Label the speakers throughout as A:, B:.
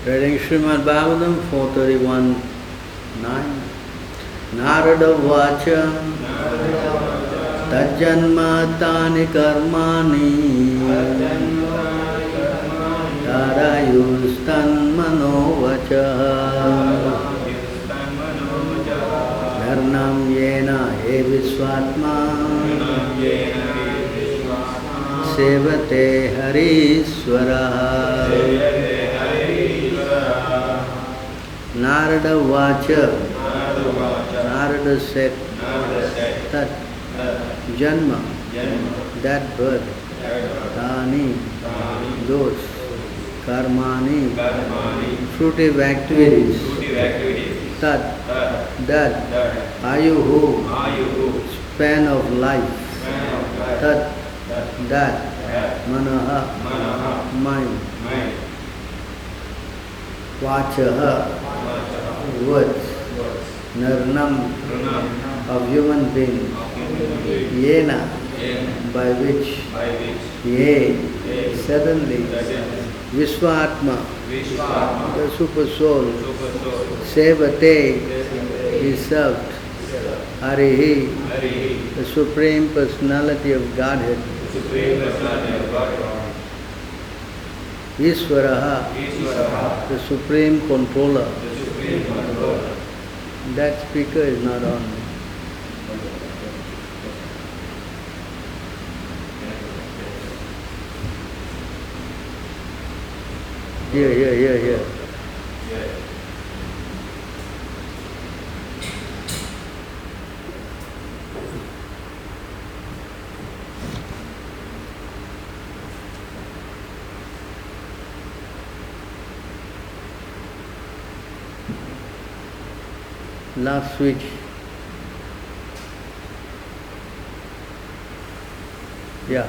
A: Reading Srimad Bhagavatam 431-9. Narada Vacha Tajjanma Tani Karmani Tarayustan Mano Vacha Dharnam Yena Evisvatma Sevate Hariswara. Narada Vacha, Narada said, Tat, Janma, that birth, Tani, those, Karmani, fruitive activities, Tat, that, Ayuhu, span of life, Tat, that, Manaha, mind, Vachaha, words, Narnam, of human being, Yena, by which, Ye, suddenly, Vishvatma, the super soul, Sevate, is served, Harihi, the Supreme Personality of Godhead, Ishvaraha, the Supreme Controller. That speaker is not on. Here. Last switch. Yeah.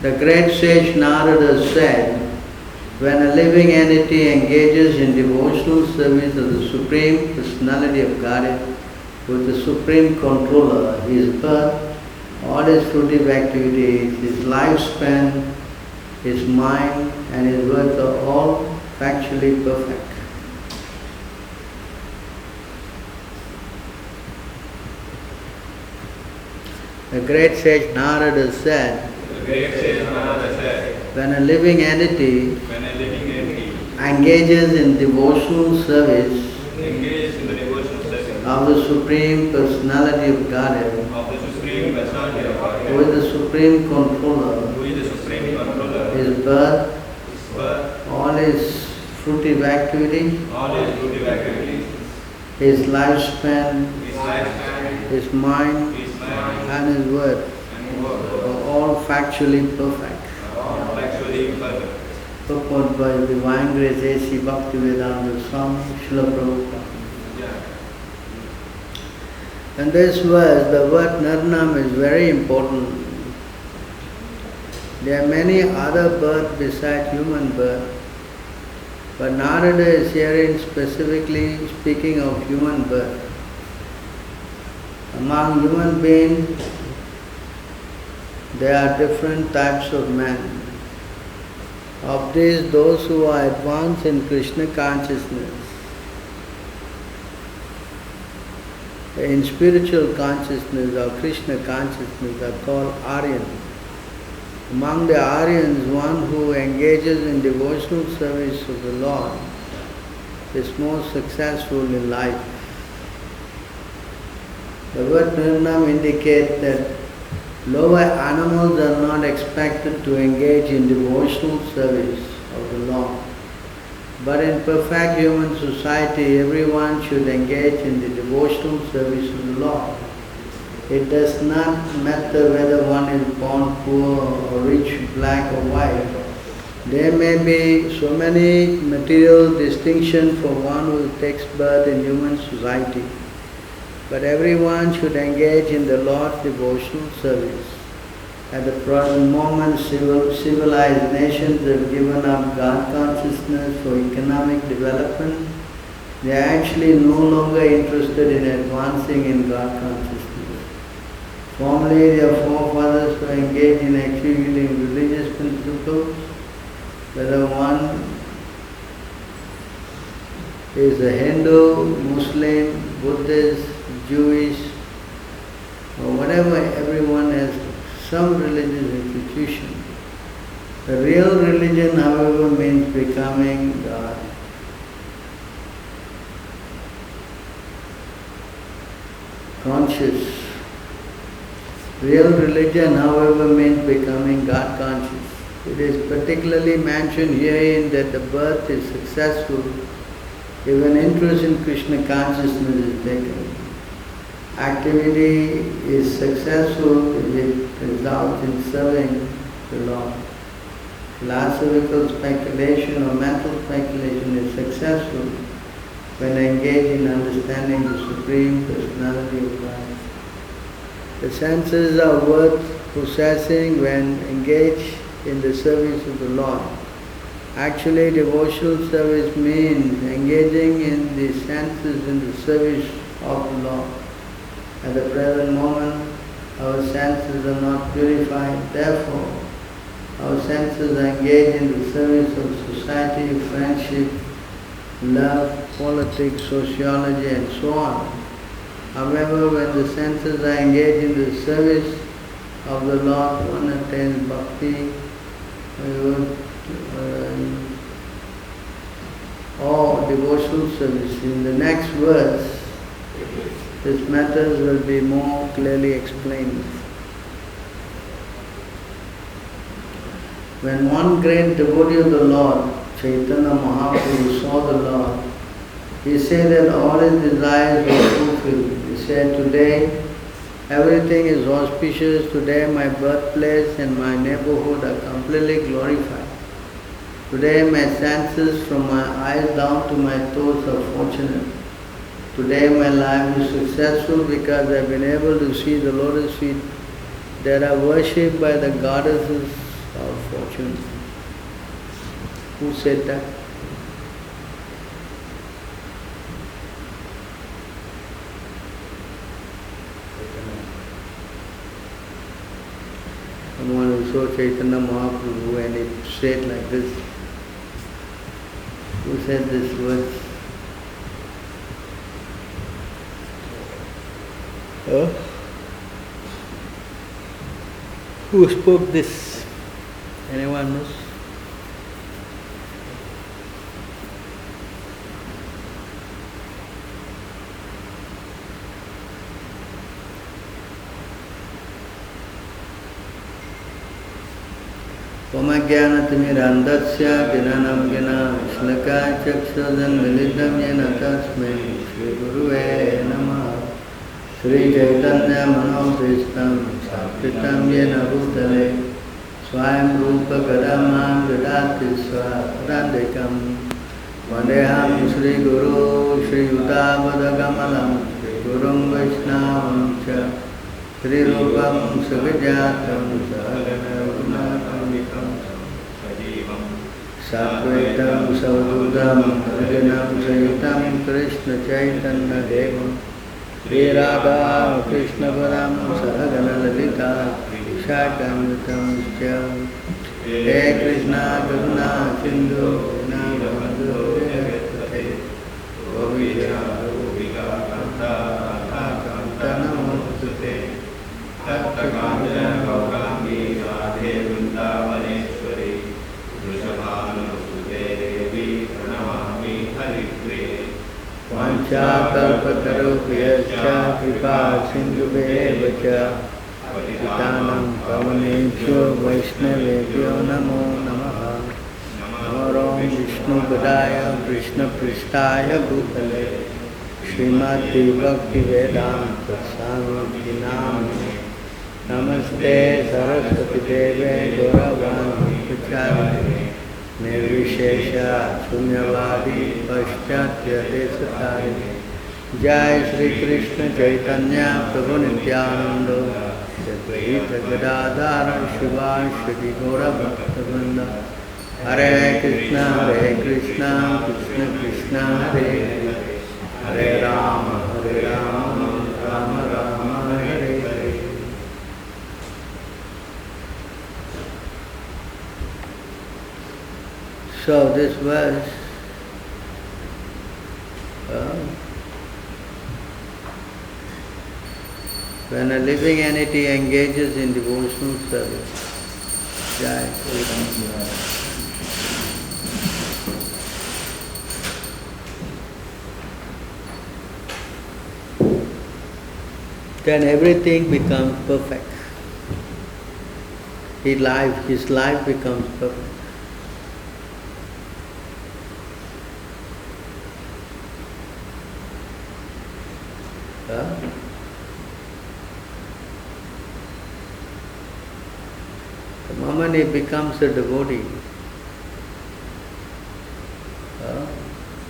A: The great sage Narada said, when a living entity engages in devotional service of the Supreme Personality of Godhead with the Supreme Controller, his birth, all his fruitive activities, his lifespan, his mind and his words are all factually perfect. The great sage Narada said, when a living entity engages in devotional service of the Supreme Personality of Godhead with the Supreme Controller, his birth, all his fruitive activities, his lifespan, his mind, and his word are all factually perfect. Purport by Divine Grace A.C. Bhaktivedanta Swami Srila Prabhupada. In this verse, the word Narnam is very important. There are many other births besides human birth, but Narada is herein specifically speaking of human birth. Among human beings, there are different types of men. Of these, those who are advanced in Krishna consciousness, in spiritual consciousness or Krishna consciousness are called Aryan. Among the Aryans, one who engages in devotional service of the Lord is most successful in life. The word Nirnam indicates that lower animals are not expected to engage in devotional service of the Lord. But in perfect human society, everyone should engage in the devotional service of the Lord. It does not matter whether one is born poor or rich, black or white. There may be so many material distinctions for one who takes birth in human society. But everyone should engage in the Lord's devotional service. At the present moment, civilized nations have given up God consciousness for economic development. They are actually no longer interested in advancing in God consciousness. Formerly, their forefathers were engaged in executing religious principles, whether one is a Hindu, Muslim, Buddhist, Jewish, or whatever, everyone has some religious institution. The real religion, however, means becoming God. Conscious. Real religion, however, means becoming God conscious. It is particularly mentioned herein that the birth is successful if an interest in Krishna consciousness is taken. Activity is successful if it results in serving the Lord. Philosophical speculation or mental speculation is successful when engaged in understanding the Supreme Personality of Christ. The senses are worth possessing when engaged in the service of the Lord. Actually, devotional service means engaging in the senses in the service of the Lord. At the present moment, our senses are not purified. Therefore, our senses are engaged in the service of society, friendship, love, politics, sociology, and so on. However, when the senses are engaged in the service of the Lord, one attains bhakti, or devotional service. In the next verse, these matters will be more clearly explained. When one great devotee of the Lord, Chaitanya Mahaprabhu, saw the Lord, he said that all his desires were fulfilled. He said, "Today everything is auspicious. Today my birthplace and my neighborhood are completely glorified. Today my senses from my eyes down to my toes are fortunate. Today my life is successful because I have been able to see the lotus feet that are worshipped by the goddesses of fortune." Who said that? Someone who saw Chaitanya Mahaprabhu and it said like this. Who said this words? Who spoke this? Anyone knows? Pamajnanatimirandasya ginanam gina shlaka chakshudam milidam yena tasmai Shri Guruve Namaha. Shri Chaitanya Manokrishtam Satritam Yena Bhutale Swayam Rupa Gadamam Vidati Swarandikam Vandeham Shri Guru Shri Yuddhavadagamalam Shri Gurum Vaishnavam Cha Shri Rupam Sagajatam Sahagana Gunakamikam Satvaitam Savadudam Arjanam Sayitam Krishna Chaitanya Devam Shri Radha Krishna Param Sahagana Lalita Vishakamitam Sya He Krishna Karuna Sindhu Vinamadu Jagate Govijaya Govika Kanta Kanta Namostute Tattakanja Gaurami Radhe Vrindavaneshwari Vrishabhanusute Devi Pranamami Haripriye Vanchakalpatarubhyascha Kripa Sindhubheva Cha Patitanam Pavanebhyo Vaishnavebhyo Namo Namaha Namo Vishnu Padaya Krishna Pristhaya Bhutale Srimati Bhakti Vedanta Swami Namane Namaste Saraswati Deve Gauravani Pracharine Nirvishesha Sunyavadi Paschatya Desatari Jai Shri Krishna Chaitanya Prabhu Nityananda Advaita Gadadhara Shivashri Gaura Bhakta Hare Krishna Krishna Krishna Hare Hare Hare Rama Rama Rama Hare Hare So this verse, when a living entity engages in devotional service, then everything becomes perfect. His life becomes perfect. The moment he becomes a devotee,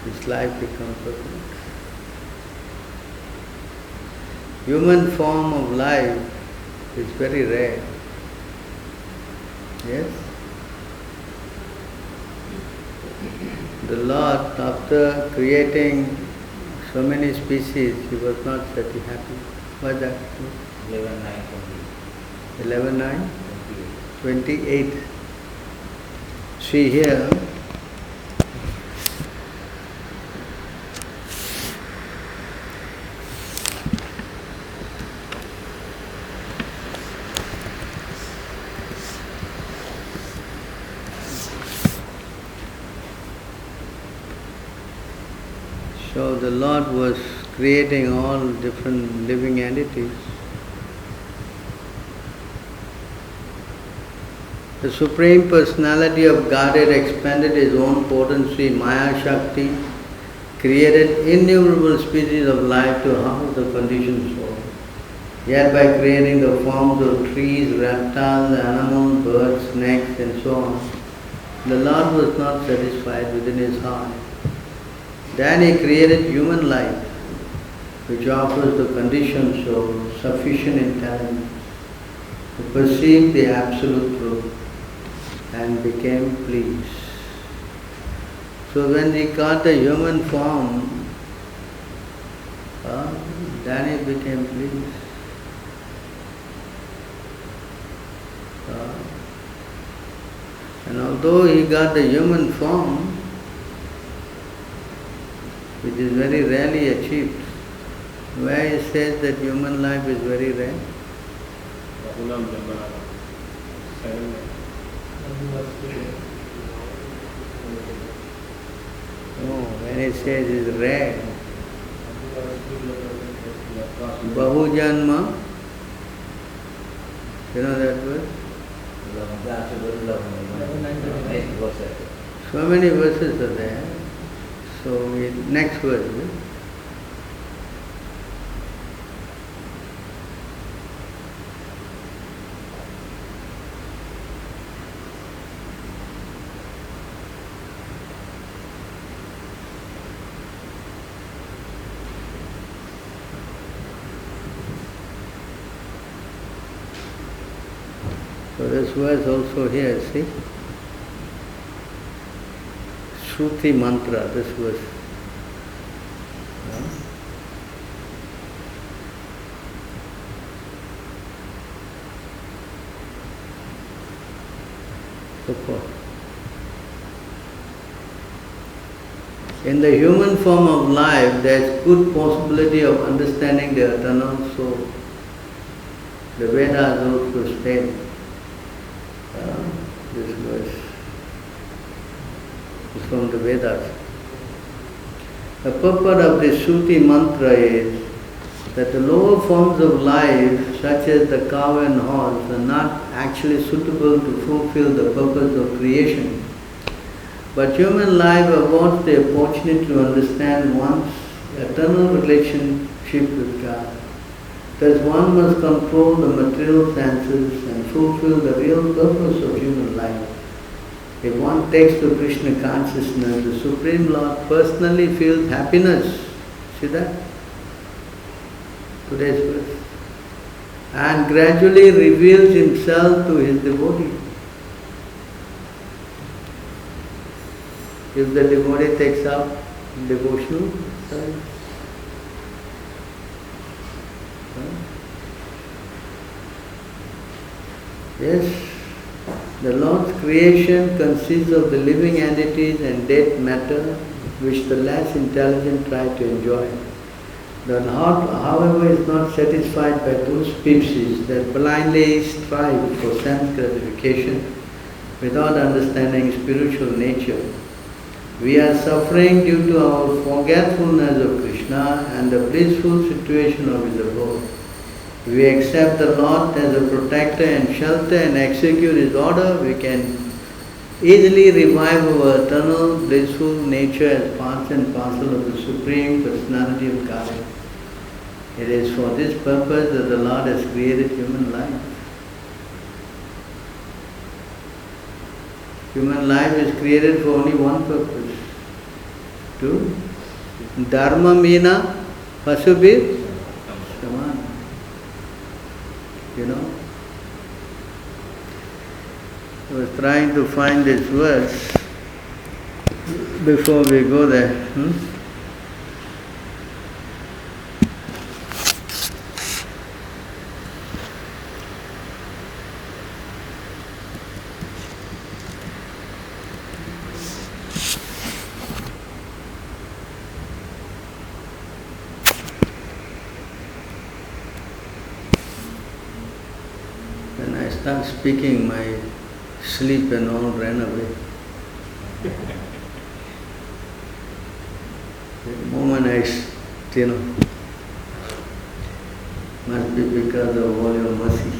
A: his life becomes perfect. Human form of life is very rare. Yes? The Lord, after creating so many species, he was not very happy. What's that? 11:9? 28. See here. So the Lord was creating all different living entities. The Supreme Personality of Godhead expanded His own potency, Maya Shakti, created innumerable species of life to house the conditioned soul. Yet by creating the forms of trees, reptiles, animals, birds, snakes and so on, the Lord was not satisfied within His heart. Then He created human life, which offers the conditioned soul sufficient intelligence to perceive the absolute truth and became pleased. So when He got the human form, then He became pleased. And although He got the human form, which is very rarely achieved, where He says that human life is very rare. When He says it's rare, Bahujanma, you know that word? So many verses are there. So next verse. So this verse also here, see? Shruti mantra, this verse. So forth. In the human form of life, there is good possibility of understanding the eternal soul. The Vedas also state this verse is from the Vedas. The purport of this Shruti mantra is that the lower forms of life, such as the cow and horse, are not actually suitable to fulfill the purpose of creation. But human life affords the opportunity to understand one's eternal relationship with God. Thus one must control the material senses and fulfill the real purpose of human life. If one takes to Krishna consciousness, the Supreme Lord personally feels happiness. See that? Today's verse. And gradually reveals Himself to His devotee. If the devotee takes up devotional service. Yes. The Lord's creation consists of the living entities and dead matter which the less intelligent try to enjoy. The Lord, however, is not satisfied by those species that blindly strive for sense gratification without understanding spiritual nature. We are suffering due to our forgetfulness of Krishna and the blissful situation of His abode. If we accept the Lord as a protector and shelter and execute His order, we can easily revive our eternal blissful nature as part and parcel of the Supreme Personality of Godhead. It is for this purpose that the Lord has created human life. Human life is created for only one purpose. To Dharma Meena Pasubir Saman. You know? I was trying to find this verse before we go there. When I start speaking, my sleep and all ran away. The moment must be because of all your mercy.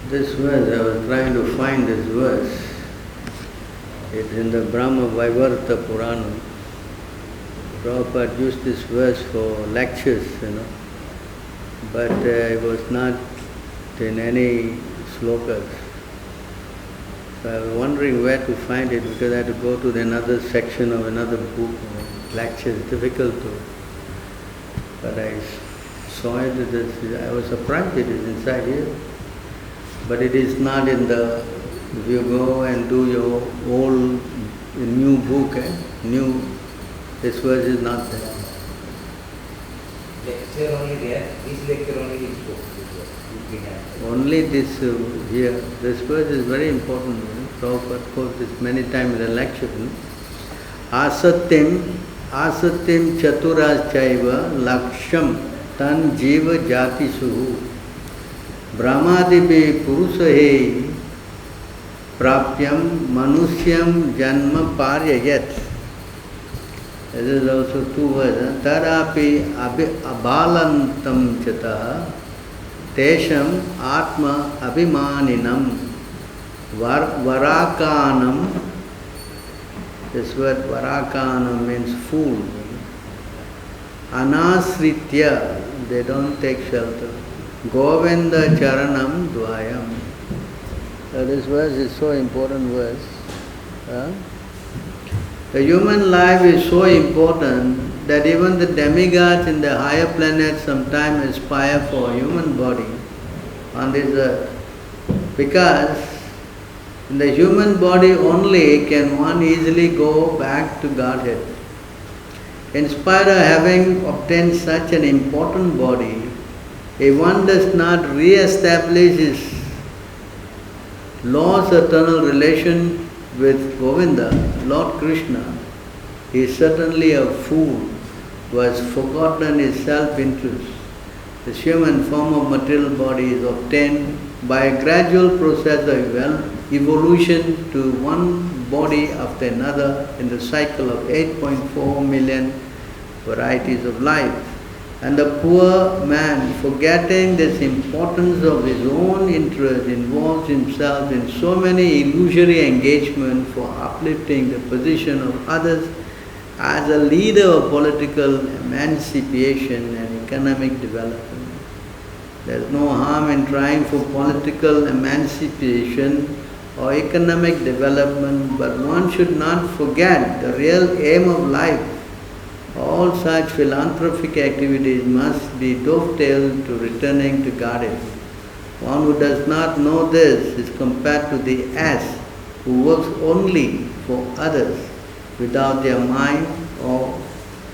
A: This verse, I was trying to find this verse. It's in the Brahma Vaivarta Purana. Prabhupada used this verse for lectures, but it was not in any slokas. So I was wondering where to find it because I had to go to another section of another book. Lecture is difficult to. But I saw it, I was surprised it is inside here. But it is not in the, if you go and do your old, new book, this verse is not there.
B: Lecture only there, this lecture only is book.
A: Only this here, this verse is very important. Prabhupada quotes this many times in the lecture. Asatyam chaturachaiva laksham tan jiva jati suhu. Brahmadipi purusahe prapyam manusyam janma paryayat. This is also two words. Tarapi abhalantam chata tesham atma abhimaninam varakanam. This word varakanam means fool. Anasritya, they don't take shelter. Govinda Charanam Dvayam. So this verse is so important verse. The human life is so important that even the demigods in the higher planets sometimes aspire for a human body on this earth. Because in the human body only can one easily go back to Godhead. In spite of having obtained such an important body, if one does not re-establish his Lord's eternal relation with Govinda, Lord Krishna, he is certainly a fool who has forgotten his self-interest. This human form of material body is obtained by a gradual process of evolution to one body after another in the cycle of 8.4 million varieties of life. And the poor man, forgetting this importance of his own interest, involves himself in so many illusory engagements for uplifting the position of others as a leader of political emancipation and economic development. There is no harm in trying for political emancipation or economic development, but one should not forget the real aim of life. All such philanthropic activities must be dovetailed to returning to Godhead. One who does not know this is compared to the ass who works only for others without their mind or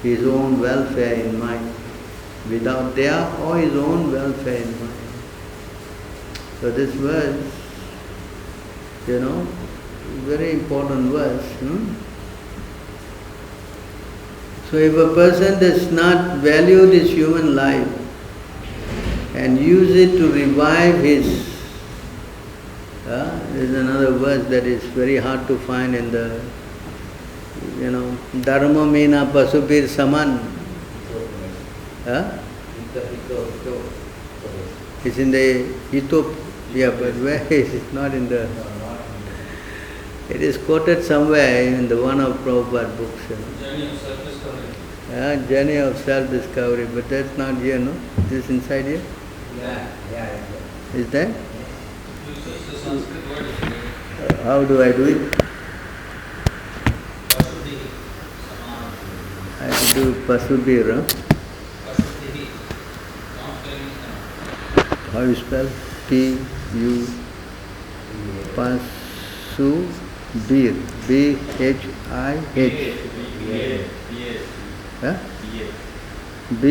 A: his own welfare in mind. Without their or his own welfare in mind. So this verse, very important verse. So if a person does not value this human life and use it to revive his, there is another verse that is very hard to find in the, Dharma Meena Pasupir Saman. It's in the Ethiopia, but where is it? Not in the... It is quoted somewhere in the one of Prabhupada books.
C: Journey of self-discovery.
A: Journey of self-discovery, but that's not here, no? Is this inside here?
B: Yeah.
A: Is that?
C: You search the Sanskrit word is there.
A: How do I do it?
C: Pasudhi. Saman.
A: I do Pasudhir, huh?
C: Pasudhi. Not spelling Saman.
A: How you spell? P-U Pasudhir. B-H-I-H. Huh? B?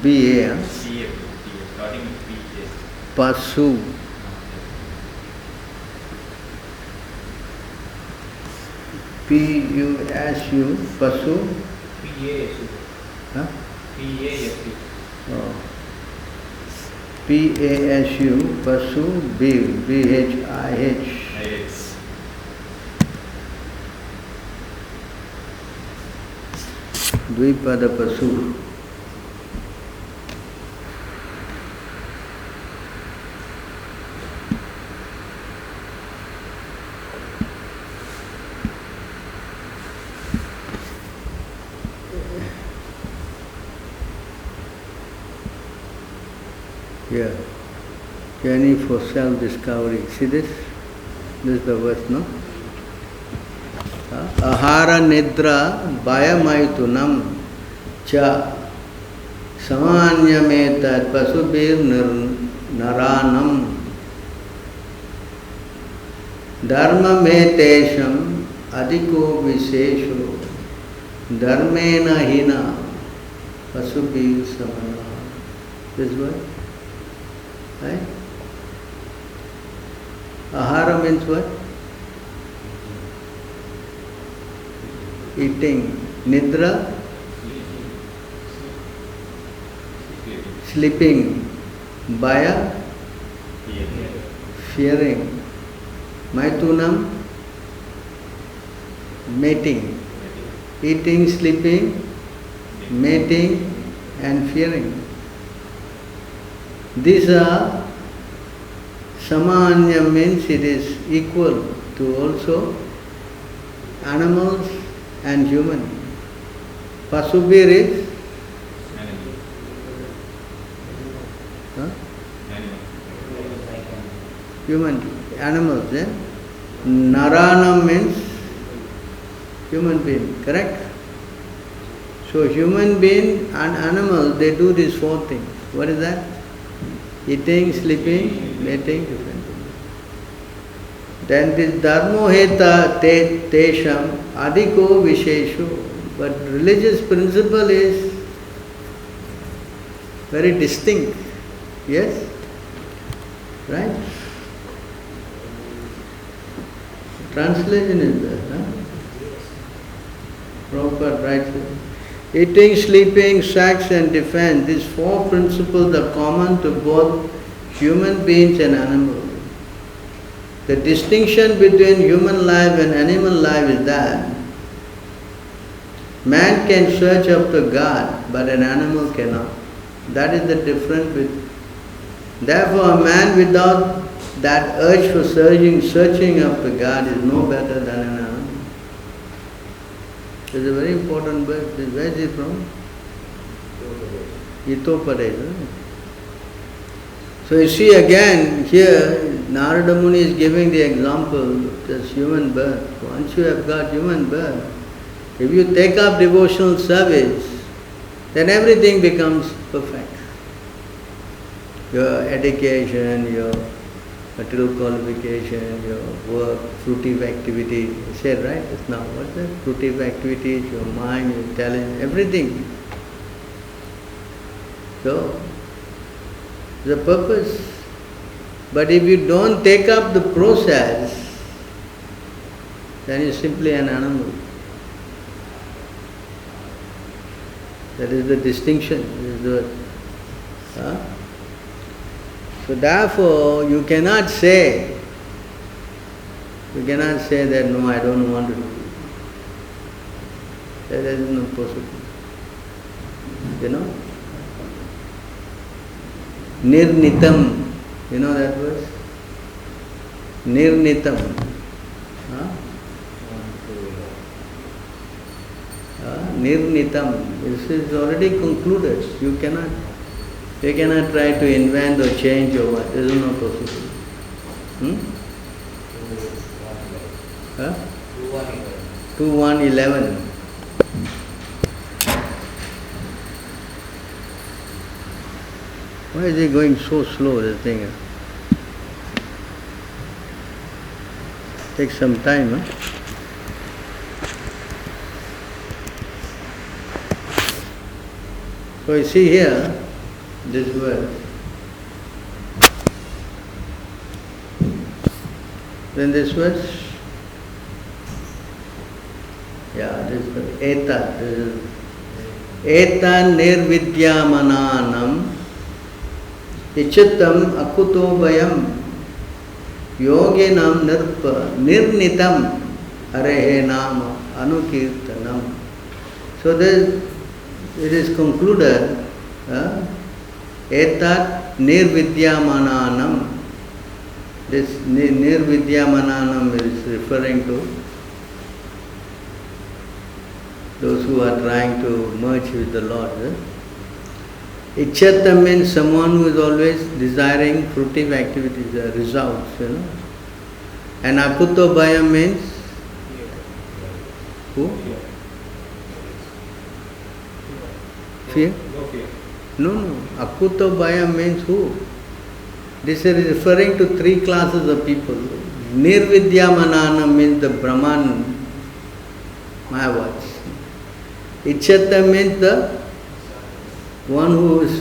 A: B-A, huh?
C: Starting with P.
A: Pasu. P-U-S-U. Pasu.
C: P-A-S-U.
A: Huh?
C: P-A-S-U.
A: Oh. P-A-S-U, Pasu, B-H-I-H. Dvipada Pasu. Yeah, journey for self-discovery. See this? This is the verse, no? Ahara nidra bhayamaitunam cha samanyametad pasubir naranam dharma metesham adhiko visesho dharmena hina pasubir samana. This word? Right? Ahara means what? Eating. Nidra? Sleeping. Bhaya? Fearing. Maitunam? Mating. Eating, sleeping, mating and fearing. These are samanya, means it is equal to also animals and human. Pasubir is human, animals. Naranam means human being, correct? So human being and animal, they do these four things. What is that? Eating, sleeping, mating, different. Then this dharmoheta tesham adhiko vishesho. But religious principle is very distinct. Yes? Right? Translation is there. Huh? Prabhupada writes it. Eating, sleeping, sex and defense, these four principles are common to both human beings and animals. The distinction between human life and animal life is that man can search after God, but an animal cannot. That is the difference. Therefore, a man without that urge for searching after God is no better than an animal. It's a very important verse. Where is it from? Ethiopia. So you see again here, Narada Muni is giving the example of this human birth. Once you have got human birth, if you take up devotional service, then everything becomes perfect. Your education, your material qualification, your work, fruitive activity, you said right just now, what's that? Fruitive activities, your mind, your intelligence, everything. So, the purpose. But if you don't take up the process, then you're simply an animal. That is the distinction. So therefore, you cannot say that no, I don't want to do it. That is not possible. You know? Nirnitam. You know that verse? Nirnitam. Nirnitam. This is already concluded. You cannot try to invent or change or what. This is not possible. 2:1:11. Why is it going so slow, this thing? Takes some time, huh? So you see here, this verse. Then this verse. Yeah, this verse. Etat. Etan nirvidyamananam ichatam akuto bayam yoginam nirnitam arehe nama anukirtanam. So this, it is concluded, etat nirvidyamananam. This nirvidyamananam is referring to those who are trying to merge with the Lord. Ichyata means someone who is always desiring fruitive activities, results, And akuto bhayam means who? Fear? No. Akuto bhayam means who? This is referring to three classes of people. Nirvidyamanana means the Brahman, Mayavads. Ichyata means the one who is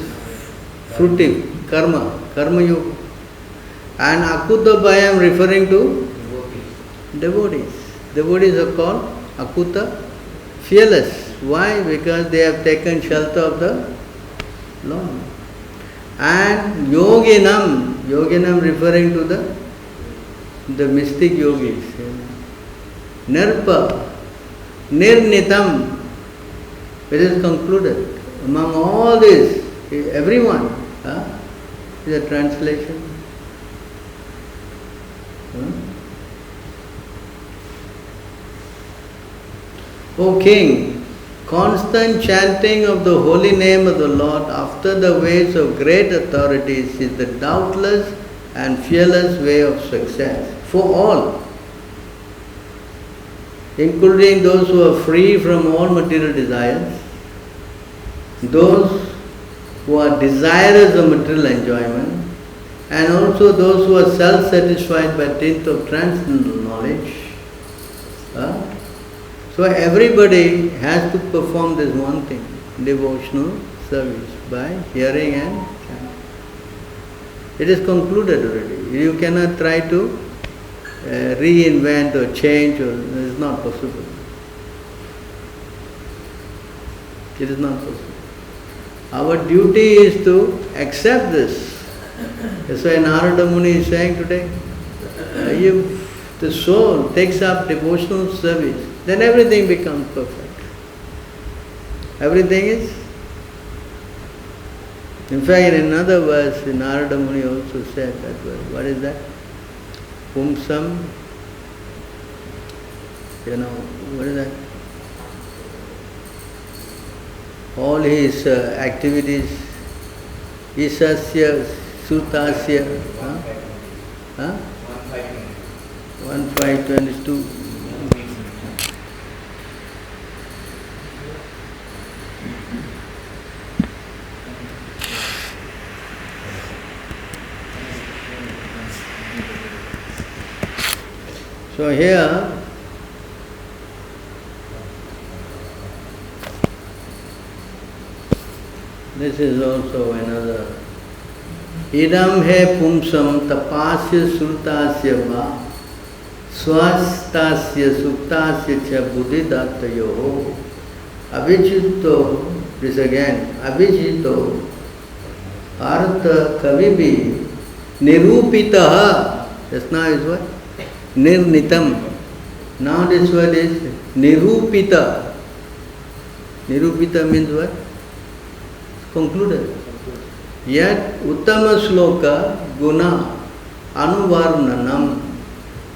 A: fruitive, karma yoga. And akuta bhayam referring to devotees. Devotees are called akuta, fearless. Why? Because they have taken shelter of the Lord. And yoginam referring to the mystic yogis. Nirpa, nirnitam, it is concluded. Among all this, everyone, is a translation. O King, constant chanting of the holy name of the Lord after the ways of great authorities is the doubtless and fearless way of success for all, including those who are free from all material desires, those who are desirous of material enjoyment, and also those who are self-satisfied by dint of transcendental knowledge. So everybody has to perform this one thing, devotional service, by hearing and chanting. It is concluded already. You cannot try to reinvent or change, or it is not possible. It is not possible. Our duty is to accept this. That's why Narada Muni is saying today, if the soul takes up devotional service, then everything becomes perfect. Everything is. In fact, in another verse, Narada Muni also said that verse. What is that? Pumsam, what is that? All his activities, isasya Sutasya. 1:5:22. So here, this is also another. Idam he pumsam tapasya srutasya va swastasya suktasya cha buddhidattayo abhijito, this again, abhijito artha kavibi nirupitaha, just now is what? Nirnitam. Now this word is nirupita. Nirupita means what? Concluded. Yet uttama sloka guna anuvarnanam.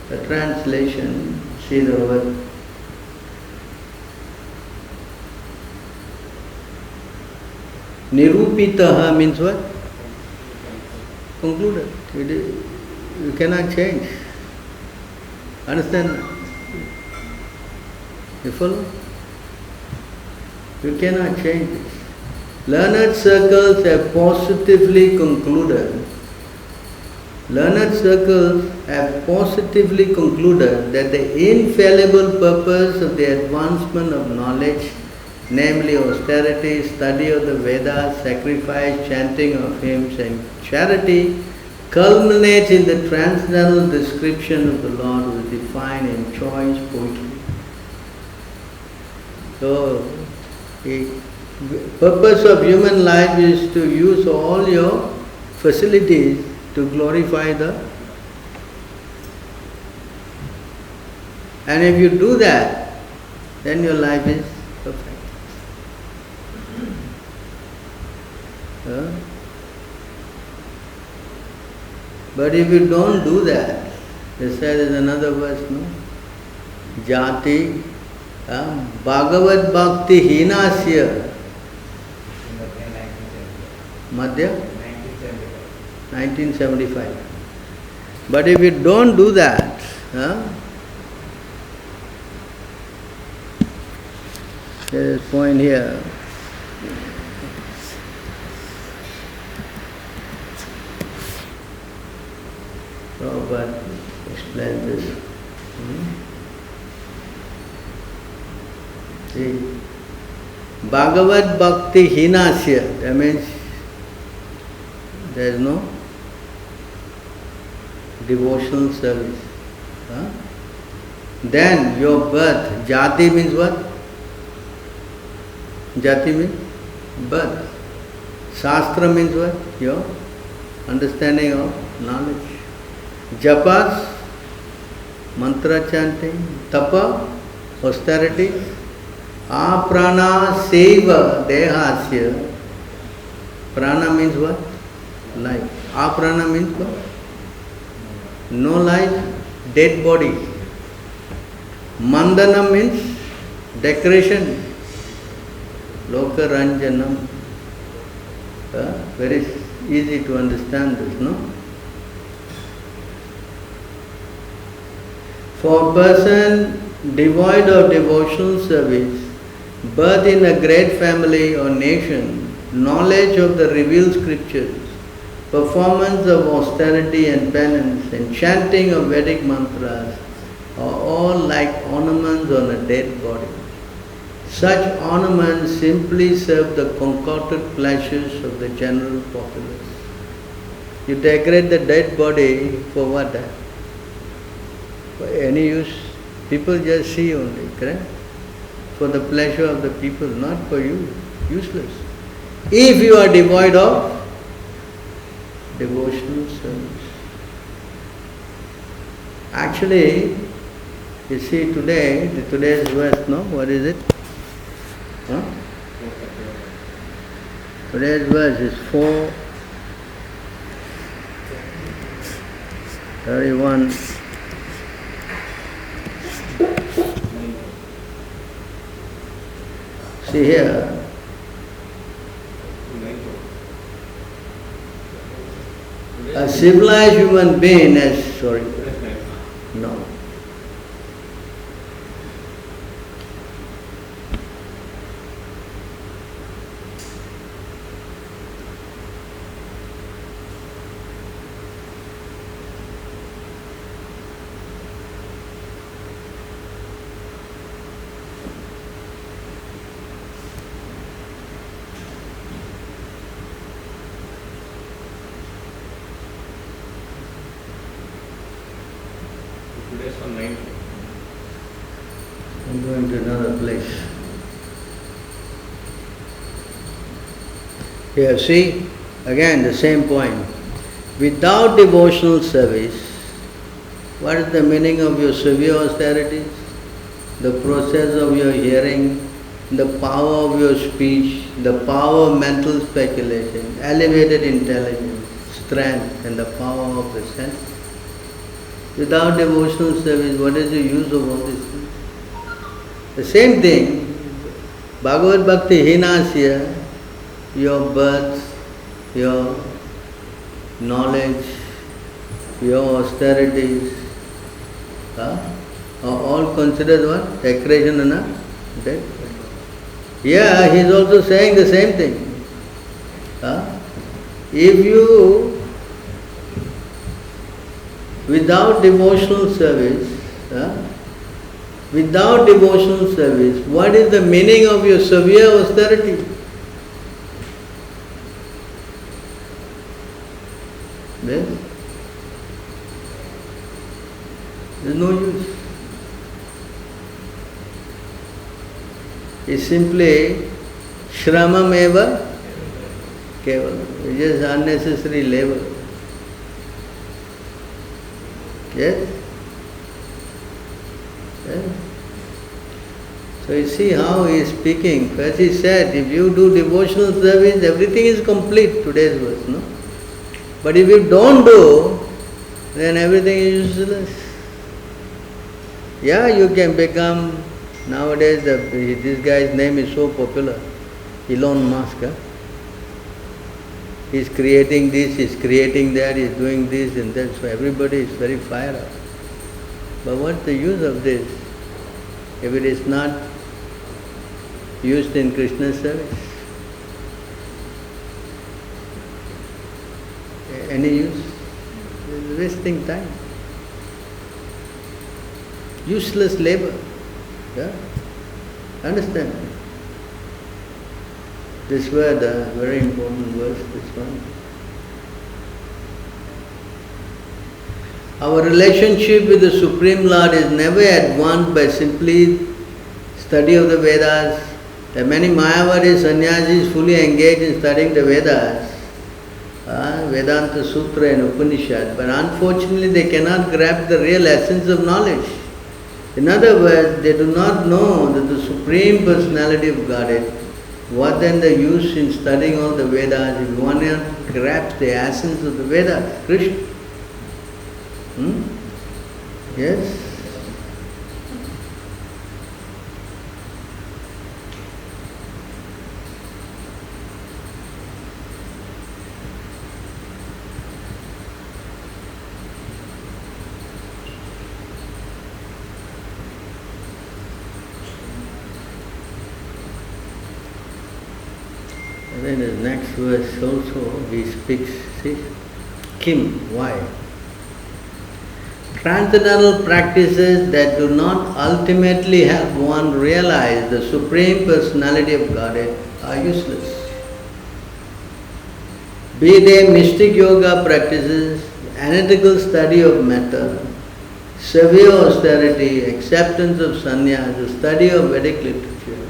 A: The translation, see the word. Nirupitaha means what? Concluded. You cannot change. Understand? You follow? You cannot change it. Learned circles have positively concluded. Learned circles have positively concluded that the infallible purpose of the advancement of knowledge, namely austerity, study of the Vedas, sacrifice, chanting of hymns and charity, culminates in the transcendental description of the Lord who is defined in choice poetry. So, the purpose of human life is to use all your facilities to glorify the. And if you do that, then your life is perfect. But if you don't do that, they say there is another verse, no? Jati Bhagavad Bhakti Hinasya Madhya 1975. But if you don't do that, there is a point here. Prabhupada explained this. See, Bhagavad Bhakti Hinasya, that means there is no devotional service. Then your birth, jati means what? Jati means birth. Shastra means what? Your understanding of knowledge. Japas, mantra chanting, tapa, austerity, aprana seva dehasya. Prana means what? Life. Aprana means what? No life, dead body. Mandana means decoration. Loka ranjanam. Very easy to understand this, no? For a person devoid of devotional service, birth in a great family or nation, knowledge of the revealed scriptures, performance of austerity and penance, and chanting of Vedic mantras are all like ornaments on a dead body. Such ornaments simply serve the concocted pleasures of the general populace. You decorate the dead body for what? For any use? People just see only, correct? For the pleasure of the people, not for you. Useless. If you are devoid of devotional service. Actually, you see today's verse, no? What is it? Today's verse is 4:31. See here. A civilized human being has, sorry, no.
C: Today's on 9.
A: I'm going to another place. Here, see, again the same point. Without devotional service, what is the meaning of your severe austerities? The process of your hearing, the power of your speech, the power of mental speculation, elevated intelligence, strength, and the power of the sense. Without devotional service, what is the use of all these things? The same thing, Bhagavad Bhakti Hinasya, your birth, your knowledge, your austerities, are all considered what? Recreation and death. Yeah, he is also saying the same thing. If you, without devotional service, what is the meaning of your severe austerity? Yes? There is no use. It's simply shramameva kevalam. It's just unnecessary labor. Yes? Yes? So you see how he is speaking. First he said, if you do devotional service, everything is complete, today's verse, no? But if you don't do, then everything is useless. Yeah, you can become, nowadays this guy's name is so popular, Elon Musk. He's creating this, he's creating that, he's doing this and that, so everybody is very fired up. But what's the use of this if it is not used in Krishna's service? Any use? It's wasting time. Useless labor. Yeah? Understand? This word, very important verse, this one. Our relationship with the Supreme Lord is never advanced by simply study of the Vedas. There are many Mayavadi sannyasis fully engaged in studying the Vedas, Vedanta Sutra and Upanishad, but unfortunately they cannot grasp the real essence of knowledge. In other words, they do not know that the Supreme Personality of Godhead. What then the use in studying all the Vedas if you want to grasp the essence of the Vedas, Krishna? Yes? And then the next verse also he speaks, see, Kim, why? Transcendental practices that do not ultimately help one realize the Supreme Personality of Godhead are useless. Be they mystic yoga practices, analytical study of matter, severe austerity, acceptance of sannyas, the study of Vedic literature,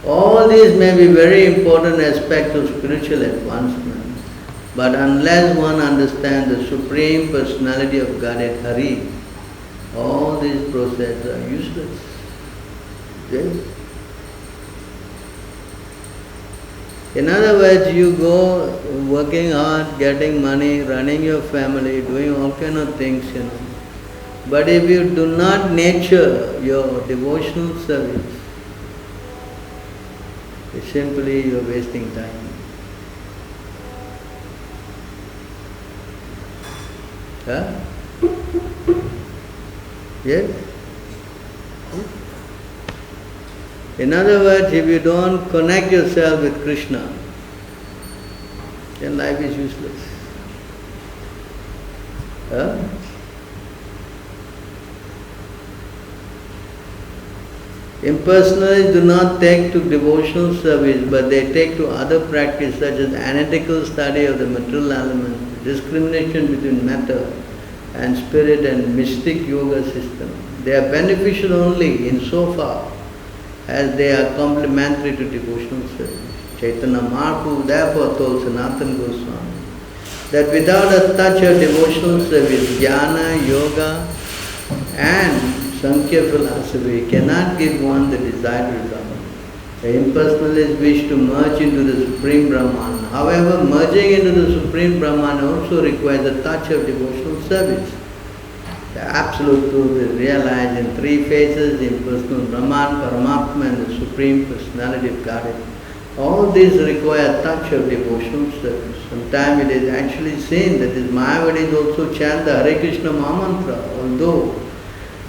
A: all these may be very important aspects of spiritual advancement. But unless one understands the Supreme Personality of Godhead, Hari, all these processes are useless. Yes? In other words, you go working hard, getting money, running your family, doing all kind of things, But if you do not nurture your devotional service, it's simply you're wasting time. Huh? Yes? In other words, if you don't connect yourself with Krishna, then life is useless. Huh? Impersonalists do not take to devotional service, but they take to other practice such as analytical study of the material elements, discrimination between matter and spirit, and mystic yoga system. They are beneficial only insofar as they are complementary to devotional service. Chaitanya Mahaprabhu therefore told Sanatana Goswami that without a touch of devotional service, jnana, yoga and Sankhya philosophy cannot give one the desired result. The impersonalists wish to merge into the Supreme Brahman. However, merging into the Supreme Brahman also requires a touch of devotional service. The absolute truth is realized in three phases: the impersonal Brahman, Paramatma, and the Supreme Personality of Godhead. All these require a touch of devotional service. Sometimes it is actually seen that these Mayavadis also chant the Hare Krishna Mahamantra, although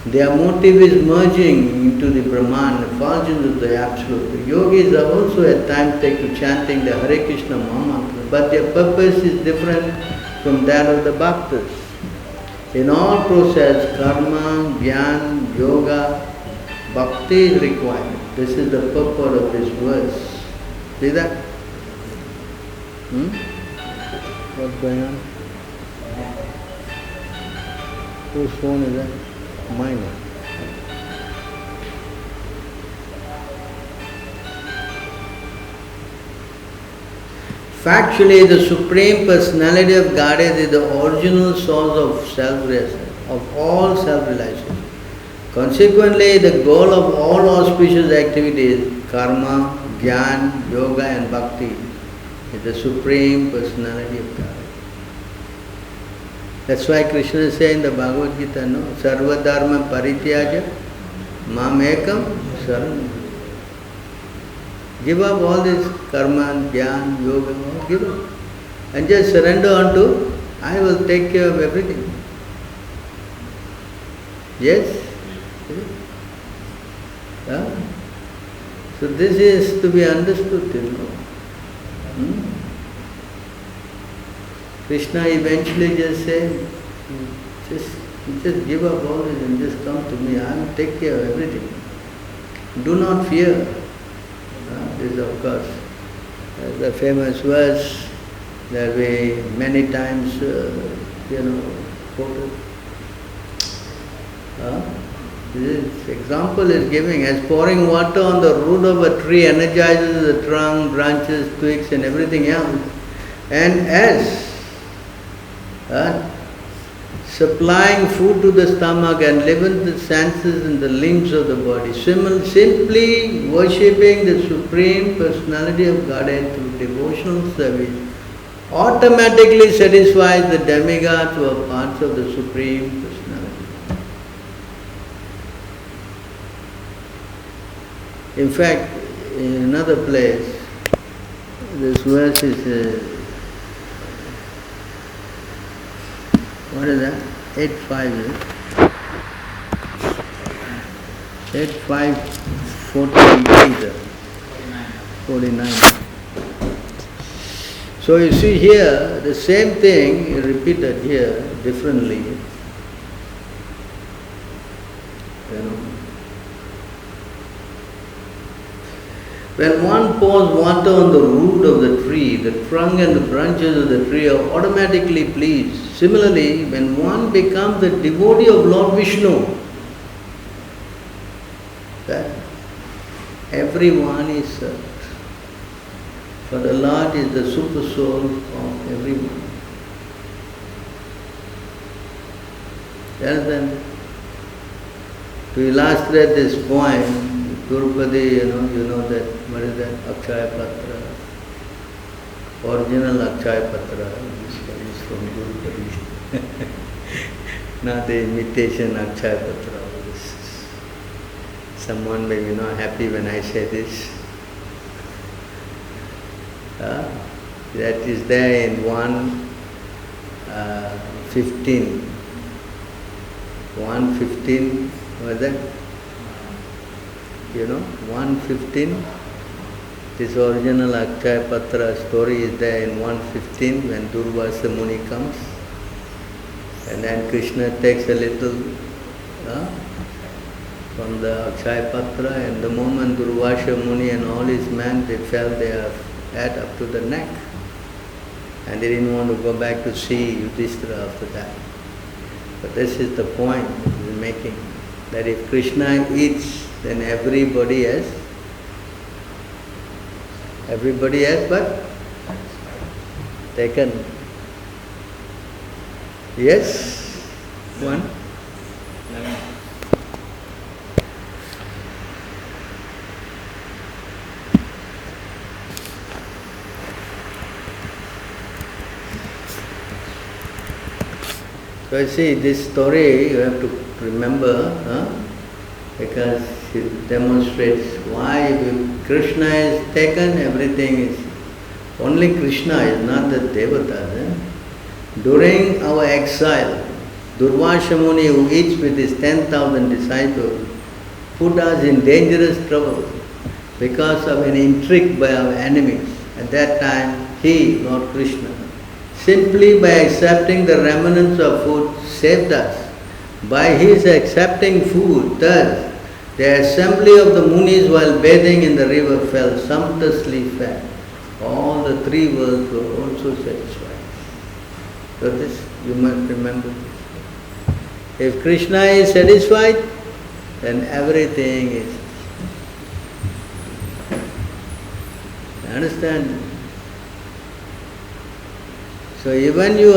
A: their motive is merging into the Brahman, effulgence of the Absolute. The yogis are also at times taken to chanting the Hare Krishna Mahamantra, but their purpose is different from that of the bhaktas. In all process, karma, jnana, yoga, bhakti is required. This is the purport of this verse. See that? What's going on? Whose phone is that? Mine. Factually, the Supreme Personality of Godhead is the original source of self-realization, of all self-realization. Consequently, the goal of all auspicious activities, karma, jnana, yoga and bhakti, is the Supreme Personality of Godhead. That's why Krishna is saying in the Bhagavad Gita, no? Sarva dharma parityaja mam ekam saranam. Give up all this karma, jnana, yoga, give up. And just surrender unto, I will take care of everything. Yes? Yeah? So this is to be understood, you know. Krishna eventually just said, just give up all this and just come to me. I will take care of everything. Do not fear. This is of course the famous verse that we many times quoted. This example is giving as pouring water on the root of a tree energizes the trunk, branches, twigs and everything else. And as supplying food to the stomach and living the senses and the limbs of the body. Simply worshipping the Supreme Personality of Godhead through devotional service automatically satisfies the demigods who are parts of the Supreme Personality. In fact, in another place, this verse is what is that? 8:5 49. So you see here, the same thing is repeated here differently. When one pours water on the root of the tree, the trunk and the branches of the tree are automatically pleased. Similarly, when one becomes the devotee of Lord Vishnu, that everyone is served. For the Lord is the super soul of everyone. Then, to illustrate this point, Gurupadi, you know that, what is that, Akshaya Patra, original Akshaya Patra, this is from Gurupadi, not the imitation Akshaya Patra. Someone may be not happy when I say this. That is there in one 115. 115, was that? 115. This original Akshaya Patra story is there in 115 when Durvasa Muni comes. And then Krishna takes a little from the Akshaya Patra, and the moment Durvasa Muni and all his men, they felt their head up to the neck. And they didn't want to go back to see Yudhishthira after that. But this is the point he's making, that if Krishna eats, then everybody has but taken. Yes? One? So you see, this story you have to remember, because it demonstrates why if Krishna is taken, everything is, only Krishna is not the Devatas. During our exile, Durvasa Muni, who eats with his 10,000 disciples, put us in dangerous trouble because of an intrigue by our enemies. At that time, he, Lord Krishna, simply by accepting the remnants of food, saved us. By his accepting food, thus, the assembly of the Munis while bathing in the river fell sumptuously fed. All the three worlds were also satisfied. So this, you must remember. If Krishna is satisfied, then everything is. Understand? So even you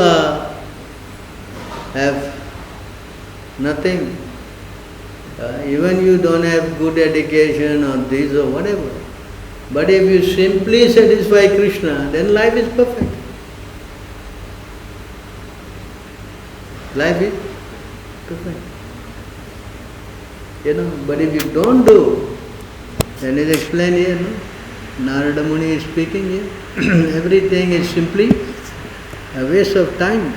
A: have nothing, even you don't have good education or this or whatever, but if you simply satisfy Krishna, then life is perfect. Life is perfect. But if you don't do, then it's explained here, no? Narada Muni is speaking here. Everything is simply a waste of time.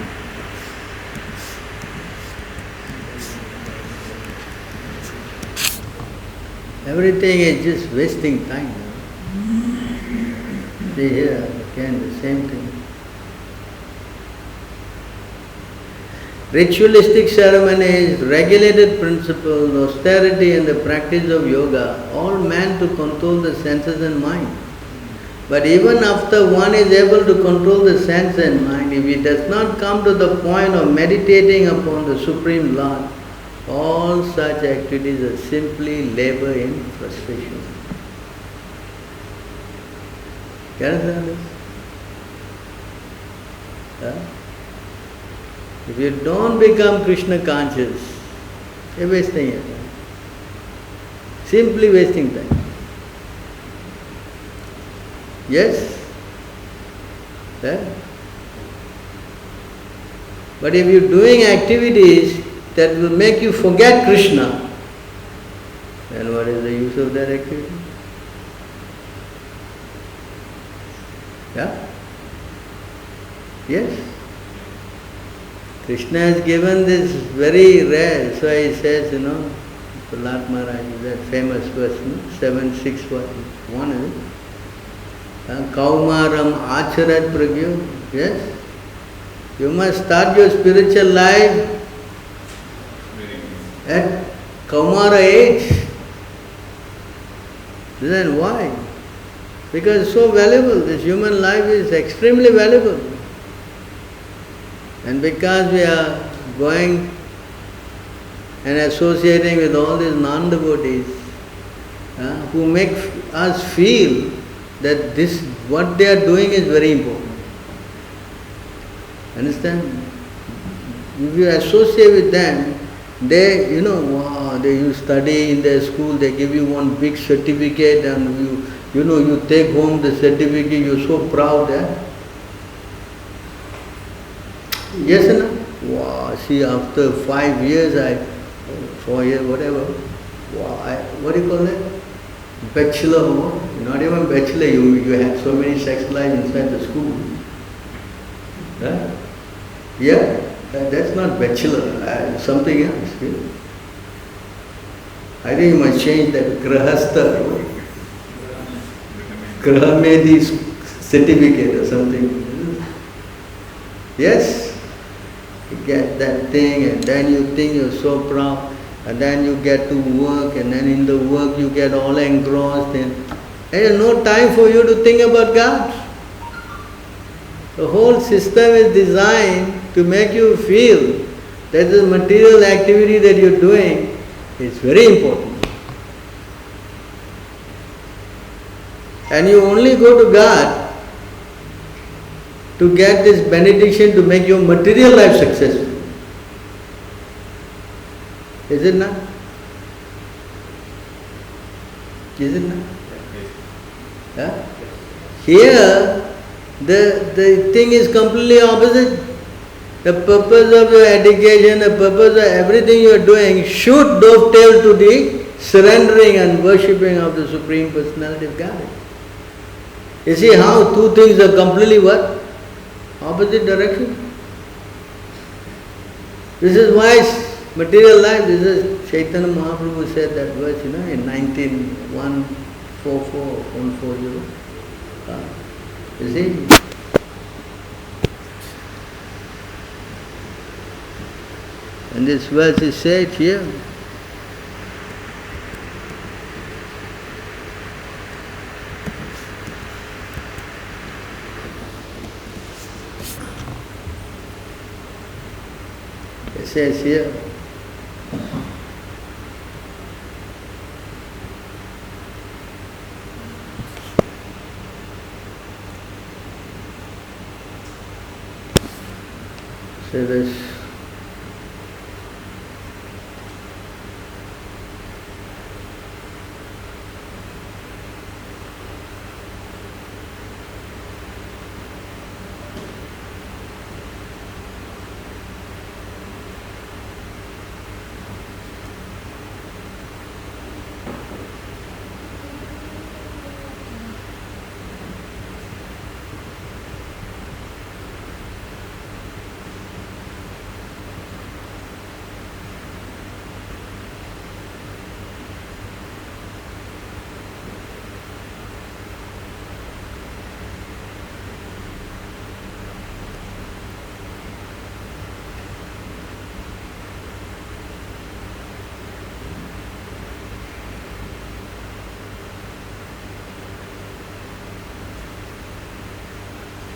A: Everything is just wasting time. See here, again the same thing. Ritualistic ceremonies, regulated principles, austerity and the practice of yoga, all meant to control the senses and mind. But even after one is able to control the sense and mind, if he does not come to the point of meditating upon the Supreme Lord, all such activities are simply labor in frustration. You understand this? If you don't become Krishna conscious, you're wasting your time. Simply wasting time. Yes? But if you're doing activities that will make you forget Krishna, then what is the use of that activity? Yeah? Yes? Krishna has given this very rare, so he says, Prahlad Maharaj, that famous verse, 7:6-1 is it? Kaumaram acharat pragyo. Yes? You must start your spiritual life at Kaumara age. Then why? Because it's so valuable. This human life is extremely valuable. And because we are going and associating with all these non-devotees who make us feel that this, what they are doing is very important. Understand? If you associate with them, they, you study in their school, they give you one big certificate and you take home the certificate, you're so proud. Yes or no? Wow, see, after 5 years, 4 years, whatever, wow, what do you call that? Bachelor, not even bachelor, you have so many sex lives inside the school. Yeah? That's not bachelor, something else. Yeah. I think you must change that grahastha. Grahamedi certificate or something. Yes, you get that thing and then you think you're so proud and then you get to work and then in the work you get all engrossed and there's no time for you to think about God. The whole system is designed to make you feel that the material activity that you're doing is very important. And you only go to God to get this benediction to make your material life successful. Is it not? Is it not? Yeah? Here, the thing is completely opposite. The purpose of your education, the purpose of everything you are doing should dovetail to the surrendering and worshipping of the Supreme Personality of God. You see how two things are completely what? Opposite direction. This is why material life, this is Chaitanya Mahaprabhu said that verse, in 140. You see? And this verse is said here. It says here, say this,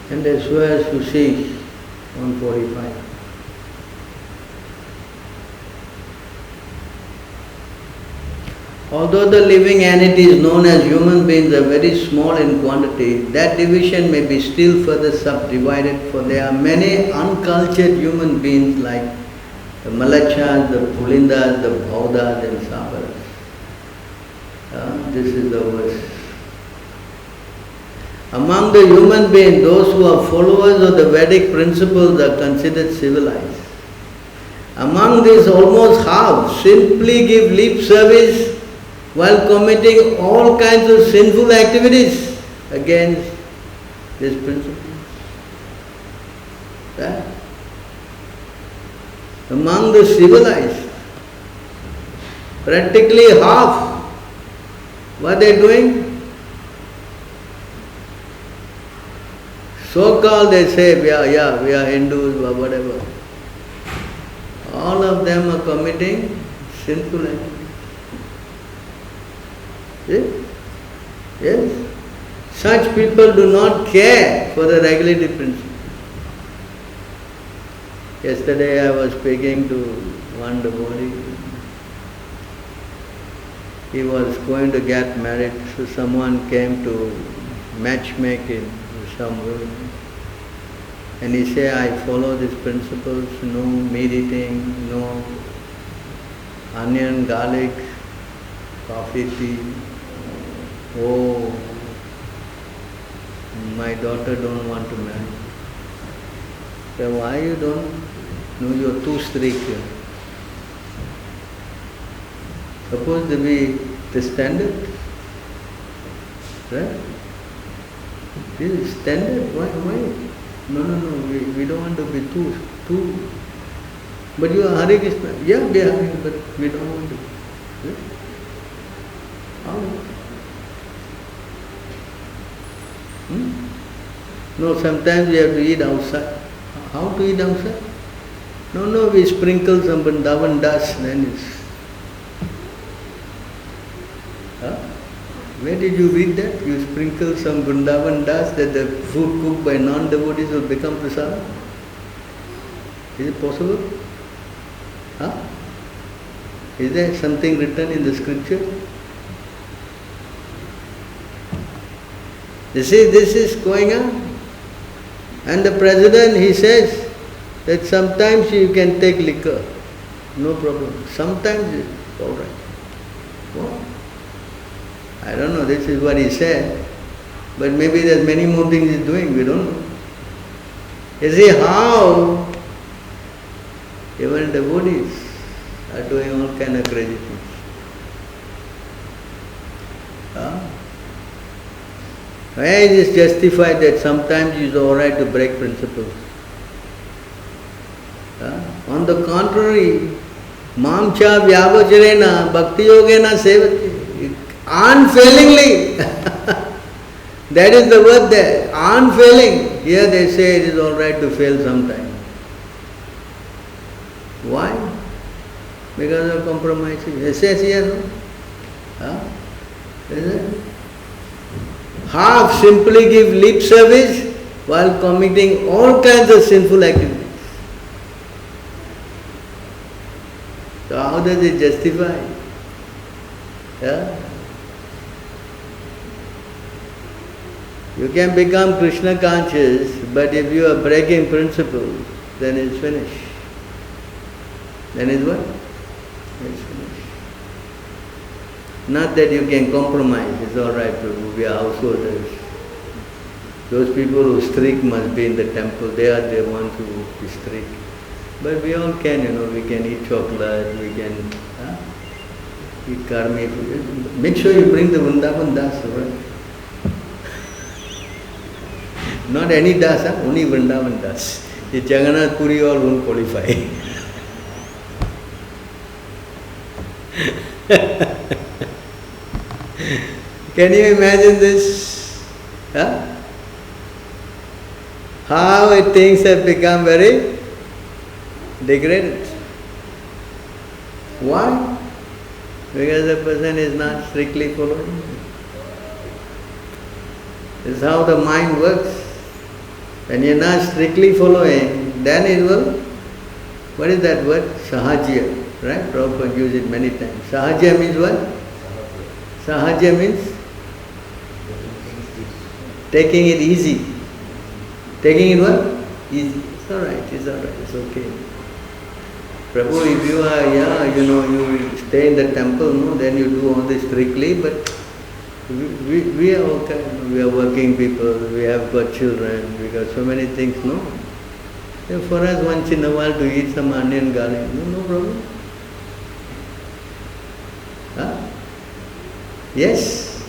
A: and this verse you see, 145. Although the living entities known as human beings are very small in quantity, that division may be still further subdivided, for there are many uncultured human beings like the Malachas, the Pulindas, the Baudas and Sabaras. This is the verse. Among the human beings, those who are followers of the Vedic principles are considered civilized. Among these, almost half simply give lip service while committing all kinds of sinful activities against this principle. Right? Among the civilized, practically half, what they are doing? So-called they say, we are Hindus or whatever. All of them are committing sinful activities. Yes? Yes? Such people do not care for the regulative principle. Yesterday I was speaking to one devotee. He was going to get married, so someone came to matchmaking with some women. And he said, I follow these principles, no meat eating, no onion, garlic, coffee, tea. Oh, my daughter don't want to marry. So why you don't? No, you're too strict here. Supposed to be the standard, right? This is standard. Why? No. We don't want to be too But you are Hare Krishna. Yeah, we are having, but we don't want to. Yeah? How? No, sometimes we have to eat outside. How to eat outside? No, we sprinkle some Vrindavan dust, then it's... Huh? Where did you read that? You sprinkle some Vrindavan dust that the food cooked by non-devotees will become prasad? Is it possible? Huh? Is there something written in the scripture? You see, this is going on. And the president, he says that sometimes you can take liquor. No problem. Sometimes it's all right. What? I don't know, this is what he said. But maybe there's many more things he's doing, we don't know. You see how even devotees are doing all kind of crazy things. Huh? Why is it justified that sometimes it's alright to break principles? On the contrary, mamcha vyavacharena bhakti yogena sevati. Unfailingly. That is the word there. Unfailing. Here they say it is alright to fail sometime. Why? Because of compromising. It says here, no? Huh? Is it? Half simply give lip service while committing all kinds of sinful activities. So how does it justify? Yeah? You can become Krishna conscious, but if you are breaking principles, then it's finished. Then it's what? It's finished. Not that you can compromise, it's alright, we are householders. Those people who streak must be in the temple, they are the ones who streak. But we all can, we can eat chocolate, we can eat karmi. Make sure you bring the Vrindavan dāsa, right? Not any dāsa, only Vrindavan dāsa. The Jagannath Puri all won't qualify. Can you imagine this? Huh? How things have become very degraded. Why? Because the person is not strictly following. This is how the mind works. When you are not strictly following, then it will, what is that word? Sahajya, right? Prabhupada used it many times. Sahajya means what? Sahajya means taking it easy. Taking it what? Easy. It's alright, it's okay. Prabhu, if you are, you stay in the temple, no, then you do all this strictly, but we are okay, we are working people, we have got children, we got so many things, no? For us once in a while to eat some onion garlic, no problem. Huh? Yes.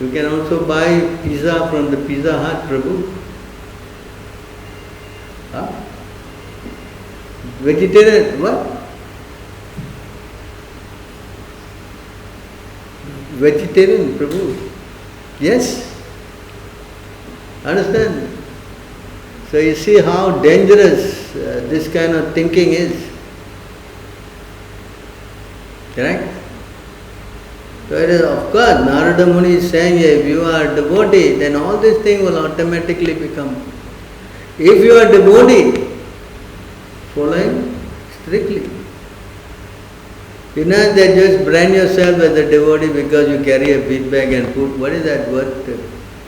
A: You can also buy pizza from the Pizza Hut, Prabhu. Huh? Vegetarian, what? Vegetarian, Prabhu. Yes? Understand? So you see how dangerous this kind of thinking is. Correct? So it is, of course, Narada Muni is saying, if you are a devotee, then all these things will automatically become. If you are a devotee, following strictly. You know that just brand yourself as a devotee because you carry a bead bag and put, what is that word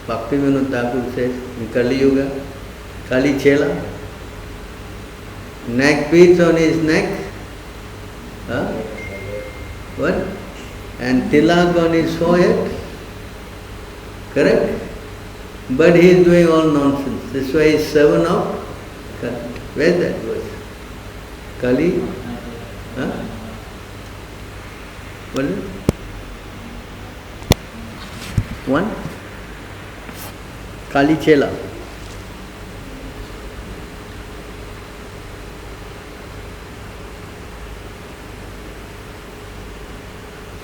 A: Bhaktivinoda Thakur says in Kali Yuga? Kali Chela. Neck beads on his neck. Huh? What? And tilak on his forehead. Correct? But he is doing all nonsense. That's why he is servant of Kali. Where is that word? Kali? Huh? What is it? One? Kali Chela.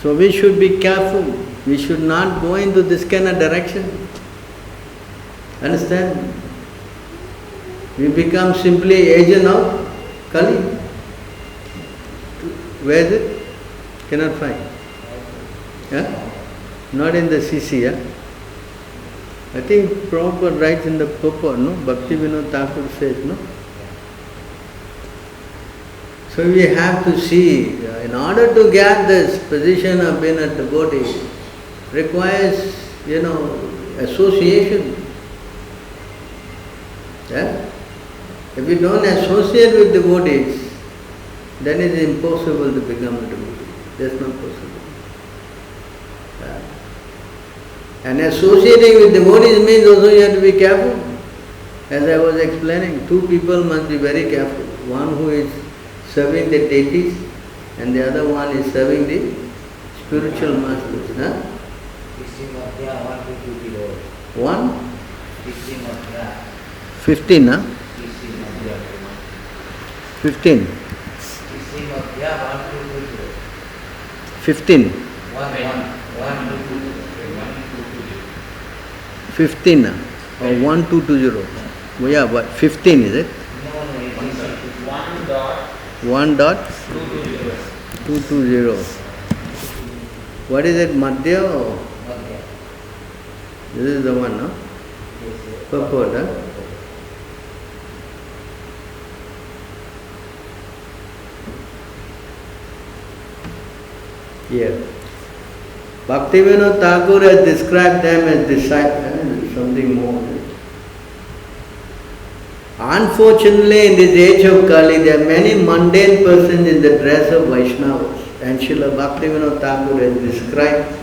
A: So we should be careful. We should not go into this kind of direction. Understand? We become simply agent of Kali. Where is it? Cannot find. Yeah? Not in the CC, yeah? I think Prabhupada writes in the purport, no? Bhakti Vinod Thakur says, no? So we have to see, in order to get this position of being a devotee, requires, association. Yeah? If you don't associate with devotees, then it is impossible to become a devotee. That's not possible. Yeah. And associating with devotees means also you have to be careful. As I was explaining, two people must be very careful. One who is serving the deities and the other one is serving the spiritual masters. Huh? 1? 15, huh? 15. 15. 15, or 1220. Well, yeah, but 15 is it? 1.220. What is it, Madhya or? This is the one, no? Purport, huh? Yeah. Bhaktivinoda Thakur has described them as disciples, something more. Unfortunately, in this age of Kali, there are many mundane persons in the dress of Vaishnavas, and Srila Bhaktivinoda Thakur has described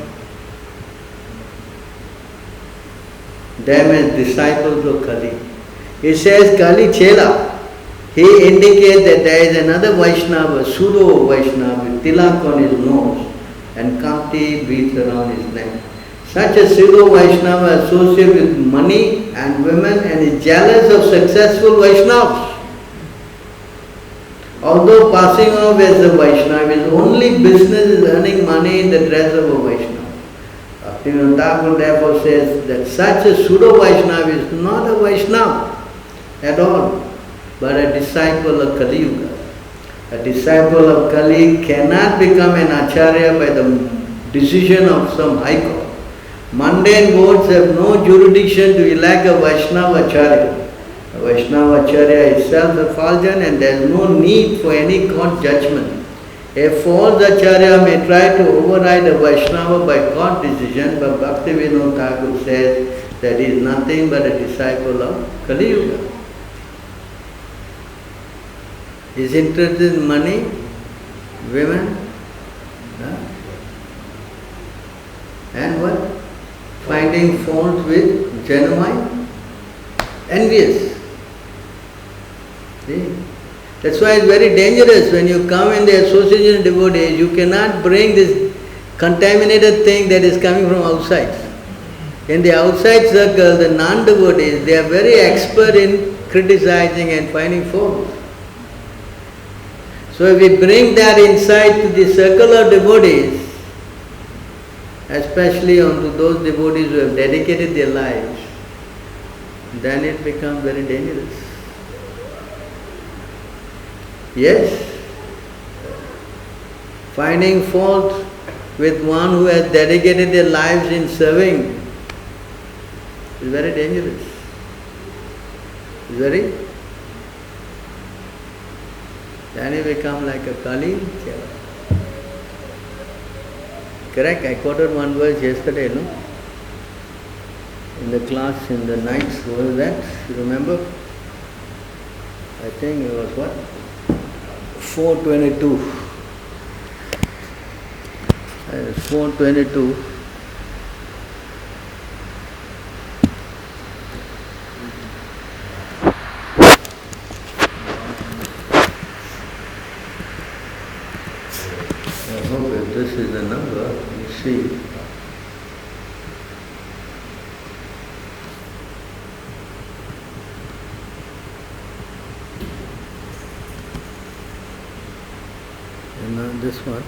A: them as disciples of Kali. He says Kali Chela. He indicates that there is another Vaishnava, pseudo Vaishnava, with tilak on his nose and kamti beads around his neck. Such a pseudo Vaishnava associates with money and women and is jealous of successful Vaishnavas. Although passing off as a Vaishnava, his only business is earning money in the dress of a Vaishnava. Bhaktivinoda Thakur therefore says that such a pseudo Vaishnava is not a Vaishnava at all, but a disciple of Kali Yuga. A disciple of Kali cannot become an acharya by the decision of some high court. Mundane boards have no jurisdiction to elect a Vaishnava acharya. A Vaishnava acharya is self-effulgent and there is no need for any court judgment. A false acharya may try to override a Vaishnava by court decision, but Bhaktivinoda Thakur says that he is nothing but a disciple of Kali Yuga. He is interested in money, women, and what? Finding fault with genuine, envious. See? That's why it's very dangerous when you come in the association of devotees, you cannot bring this contaminated thing that is coming from outside. In the outside circle, the non-devotees, they are very expert in criticizing and finding fault. So if we bring that insight to the circle of devotees, especially onto those devotees who have dedicated their lives, then it becomes very dangerous. Yes, finding fault with one who has dedicated their lives in serving is very dangerous. Then you become like a Kali. Correct? I quoted one verse yesterday, no? In the class, in the nights, what was that? You remember? I think it was what? 4:22. 4:22. I hope if this is the number, you see. And now this one.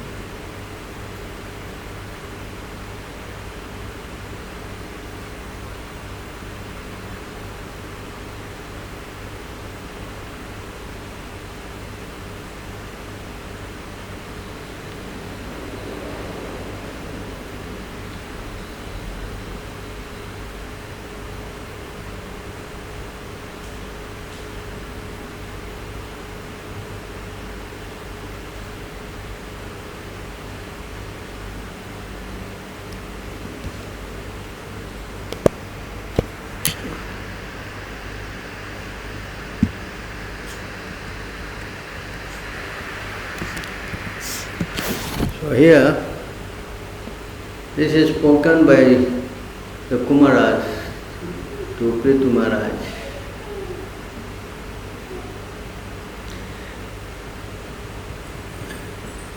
A: So here, this is spoken by the Kumaras to Prithu Maharaj.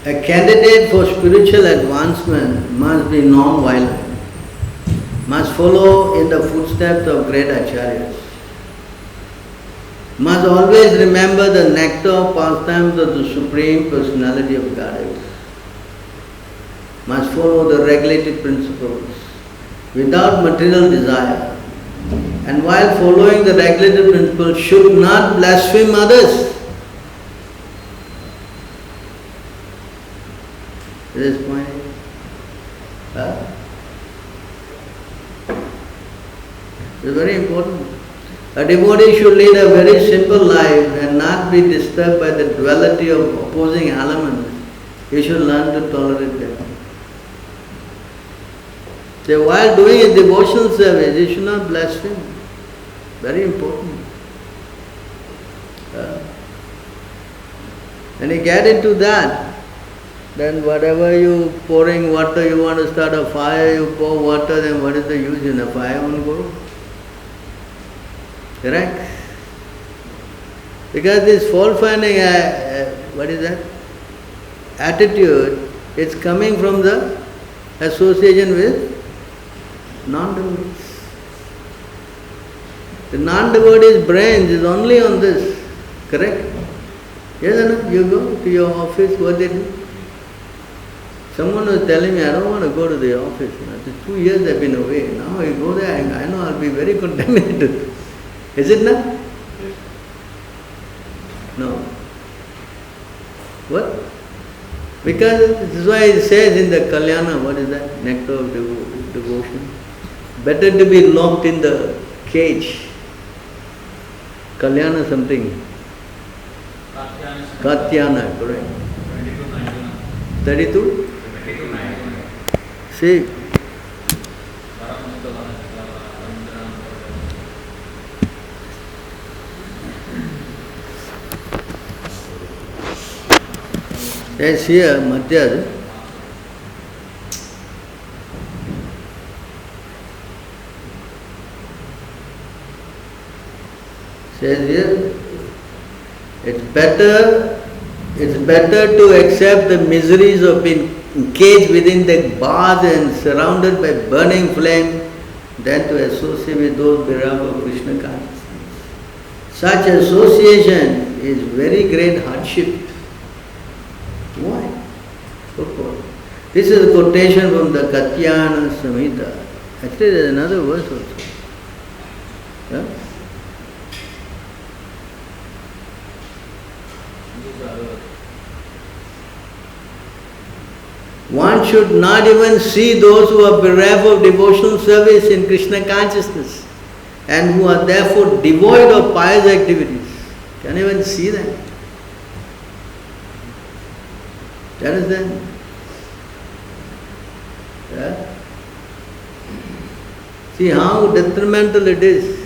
A: A candidate for spiritual advancement must be non-violent, must follow in the footsteps of great acharyas, must always remember the nectar pastimes of the Supreme Personality of Godhead, must follow the regulated principles without material desire, and while following the regulated principles should not blaspheme others. This point. It's very important. A devotee should lead a very simple life and not be disturbed by the duality of opposing elements. He should learn to tolerate them. So while doing a devotional service, he should not blaspheme. Very important. When you get into that, then whatever you pouring water, you want to start a fire, you pour water, then what is the use in a fire won't go? Correct? Because this fault-finding, what is that? Attitude, it's coming from the association with non-devotees. The non-devotee's brain is only on this. Correct? Yes or no? You go to your office, what they do? Someone was telling me, I don't want to go to the office. 2 years I've been away. Now I go there, I know I'll be very contaminated. Is it not? No. What? Because this is why it says in the Kalyana, what is that? Nectar of devotion. Better to be locked in the cage. Kalyana something. Katyana, correct. 32? See, says here, Madhya, says here, it's better to accept the miseries of being encaged within the bars and surrounded by burning flame than to associate with those beloved of Krishna consciousness. Such association is very great hardship. Why? This is a quotation from the Katyana Samhita. Actually there is another verse also. Yeah? One should not even see those who are bereft of devotional service in Krishna consciousness and who are therefore devoid of pious activities. Can't even see them. Do you understand? Yeah? See how detrimental it is.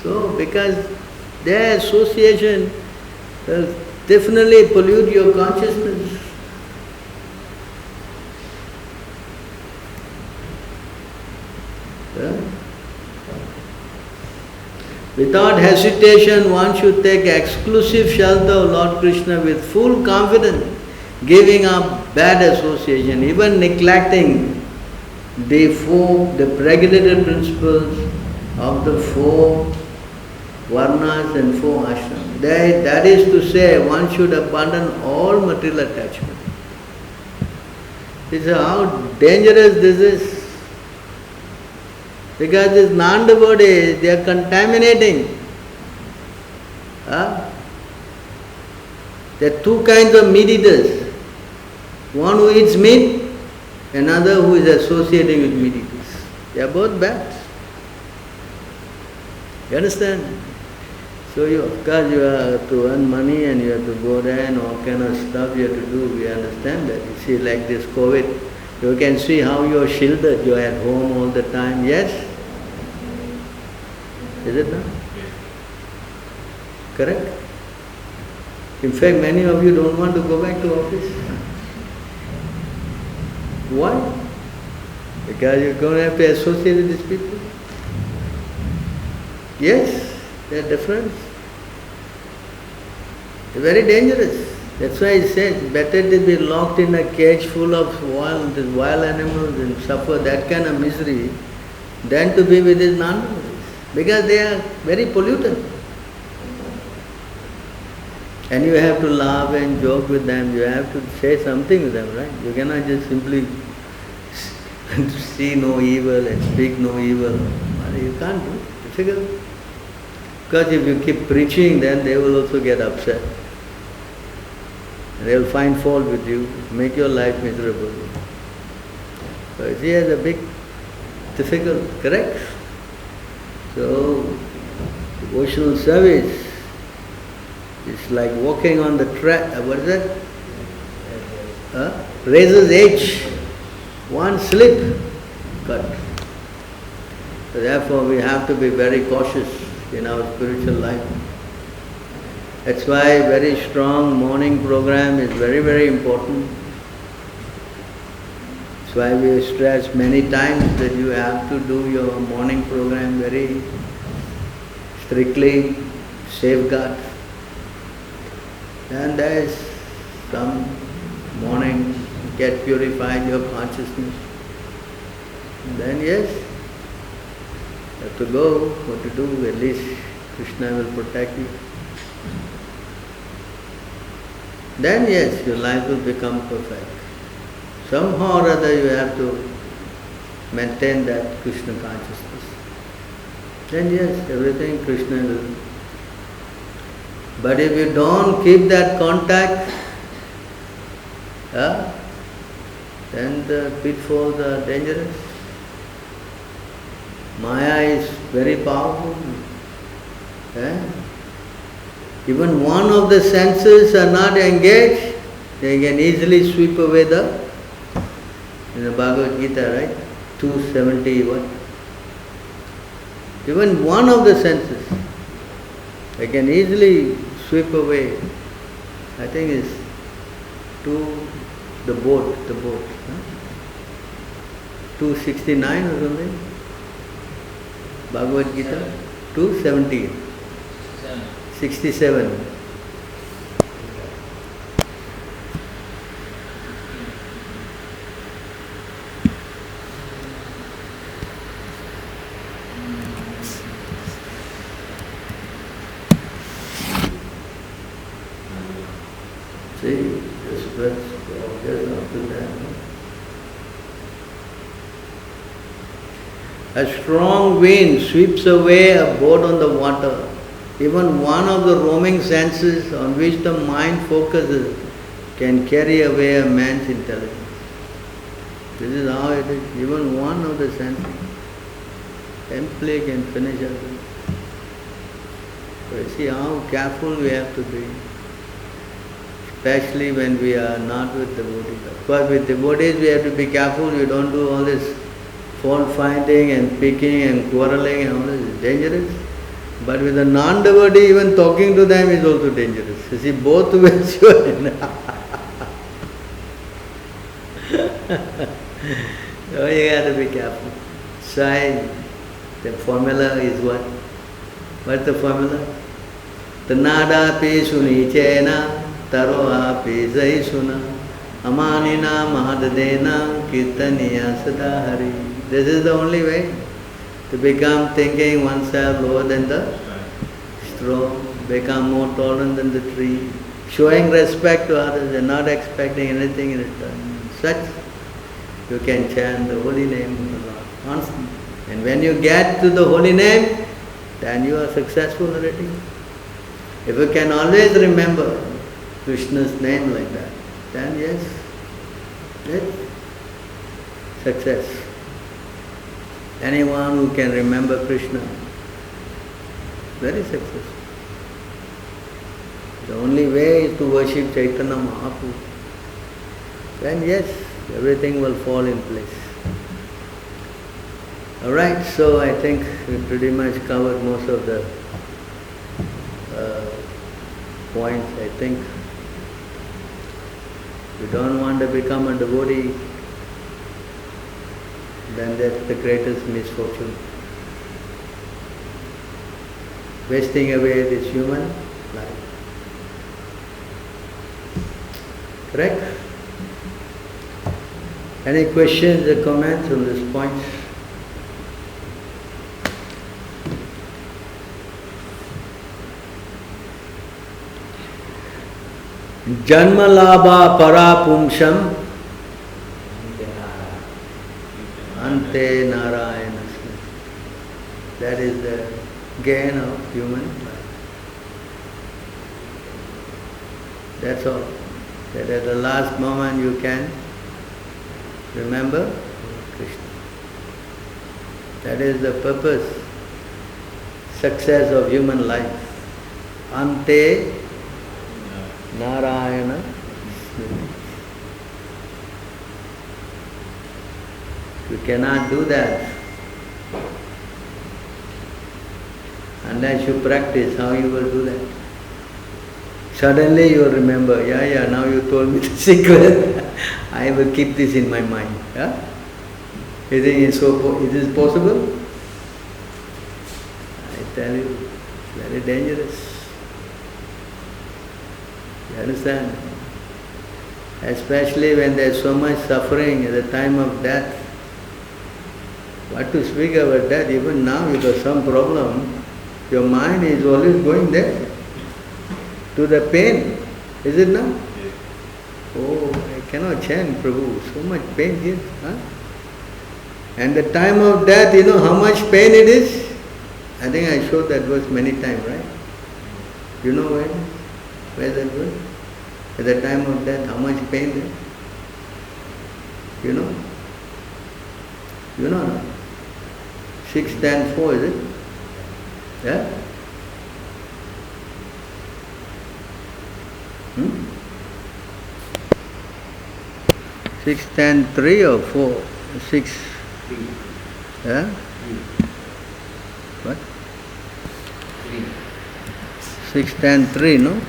A: So, because their association will definitely pollute your consciousness. Yeah? Without hesitation, one should take exclusive shelter of Lord Krishna with full confidence, giving up bad association, even neglecting the regulated principles of the 4 varnas and 4 ashrams. That is to say, one should abandon all material attachment. This is how dangerous this is. Because these non-devotees, they are contaminating. There are 2 kinds of meat eaters. One who eats meat, another who is associating with meat eaters. They are both bad. You understand? So of course you have to earn money and you have to go there and all kind of stuff you have to do. We understand that. You see, like this COVID, you can see how you are shielded. You are at home all the time. Yes? Is it not? Correct? In fact, many of you don't want to go back to office. Why? Because you're going to have to associate with these people. Yes, they're different. They're very dangerous. That's why he says, better to be locked in a cage full of wild animals and suffer that kind of misery than to be with these non-devotees. Because they are very polluted. And you have to laugh and joke with them, you have to say something with them, right? You cannot just simply see no evil and speak no evil. You can't do it. Difficult. Because if you keep preaching, then they will also get upset. They will find fault with you, make your life miserable. So you see, it's a big, difficult, correct? So, devotional service is like walking on the track, what is that? Razor's edge. One slip, cut. So therefore we have to be very cautious in our spiritual life. That's why very strong morning program is very, very important. That's why we stress many times that you have to do your morning program very strictly, safeguard. And there is some morning, get purified your consciousness. And then yes, you have to go, what to do, at least Krishna will protect you. Then yes, your life will become perfect. Somehow or other you have to maintain that Krishna consciousness. Then yes, everything Krishna will. But if you don't keep that contact, then the pitfalls are dangerous. Maya is very powerful. Even one of the senses are not engaged, they can easily sweep away in the Bhagavad Gita, right? 271. Even one of the senses, they can easily sweep away. I think it's the boat. 269 or something. Bhagavad Gita, 270. 67. See, just after that. A strong wind sweeps away a boat on the water. Even one of the roaming senses on which the mind focuses can carry away a man's intelligence. This is how it is. Even one of the senses simply can finish everything. So you see how careful we have to be, especially when we are not with devotees. Of course, with devotees we have to be careful. You don't do all this fault finding and picking and quarreling and all this. It's dangerous. But with a non-devotee, even talking to them is also dangerous. You see, both ways you are in. So you have to be careful. So the formula is what? What's the formula? Tanada pi sunichena taro api zaisuna amanina mahadadena kirtaniya sadahari. This is the only way to become thinking oneself lower than the straw, become more tolerant than the tree, showing respect to others and not expecting anything in return. Such you can chant the holy name of the Lord constantly. And when you get to the holy name, then you are successful already. If you can always remember Krishna's name like that, then yes, success. Anyone who can remember Krishna, very successful. The only way is to worship Chaitanya Mahaprabhu. Then yes, everything will fall in place. Alright, so I think we pretty much covered most of the points. I think we don't want to become a devotee then that's the greatest misfortune. Wasting away this human life. Correct? Any questions or comments on this point? Janmalabha parapumsham ante narayana. That is the gain of human life. That's all. That at the last moment you can remember Krishna. That is the purpose, success of human life. Ante Narayana. You cannot do that unless you practice. How you will do that? Suddenly you will remember, yeah, now you told me the secret. I will keep this in my mind. Yeah? You think it is possible? I tell you, it's very dangerous. You understand? Especially when there is so much suffering at the time of death. What to speak about death? Even now you got some problem, your mind is always going there, to the pain. Is it not?
C: Yes.
A: Oh, I cannot chant, Prabhu, so much pain here. Huh? And the time of death, you know how much pain it is? I think I showed that verse many times, right? You know where? Where's that verse? At the time of death, how much pain there? You know? You know, no? 6:10:4, is it? Yeah? 6:10:3 or 4? 6? Yeah? What? 6:10:3, no?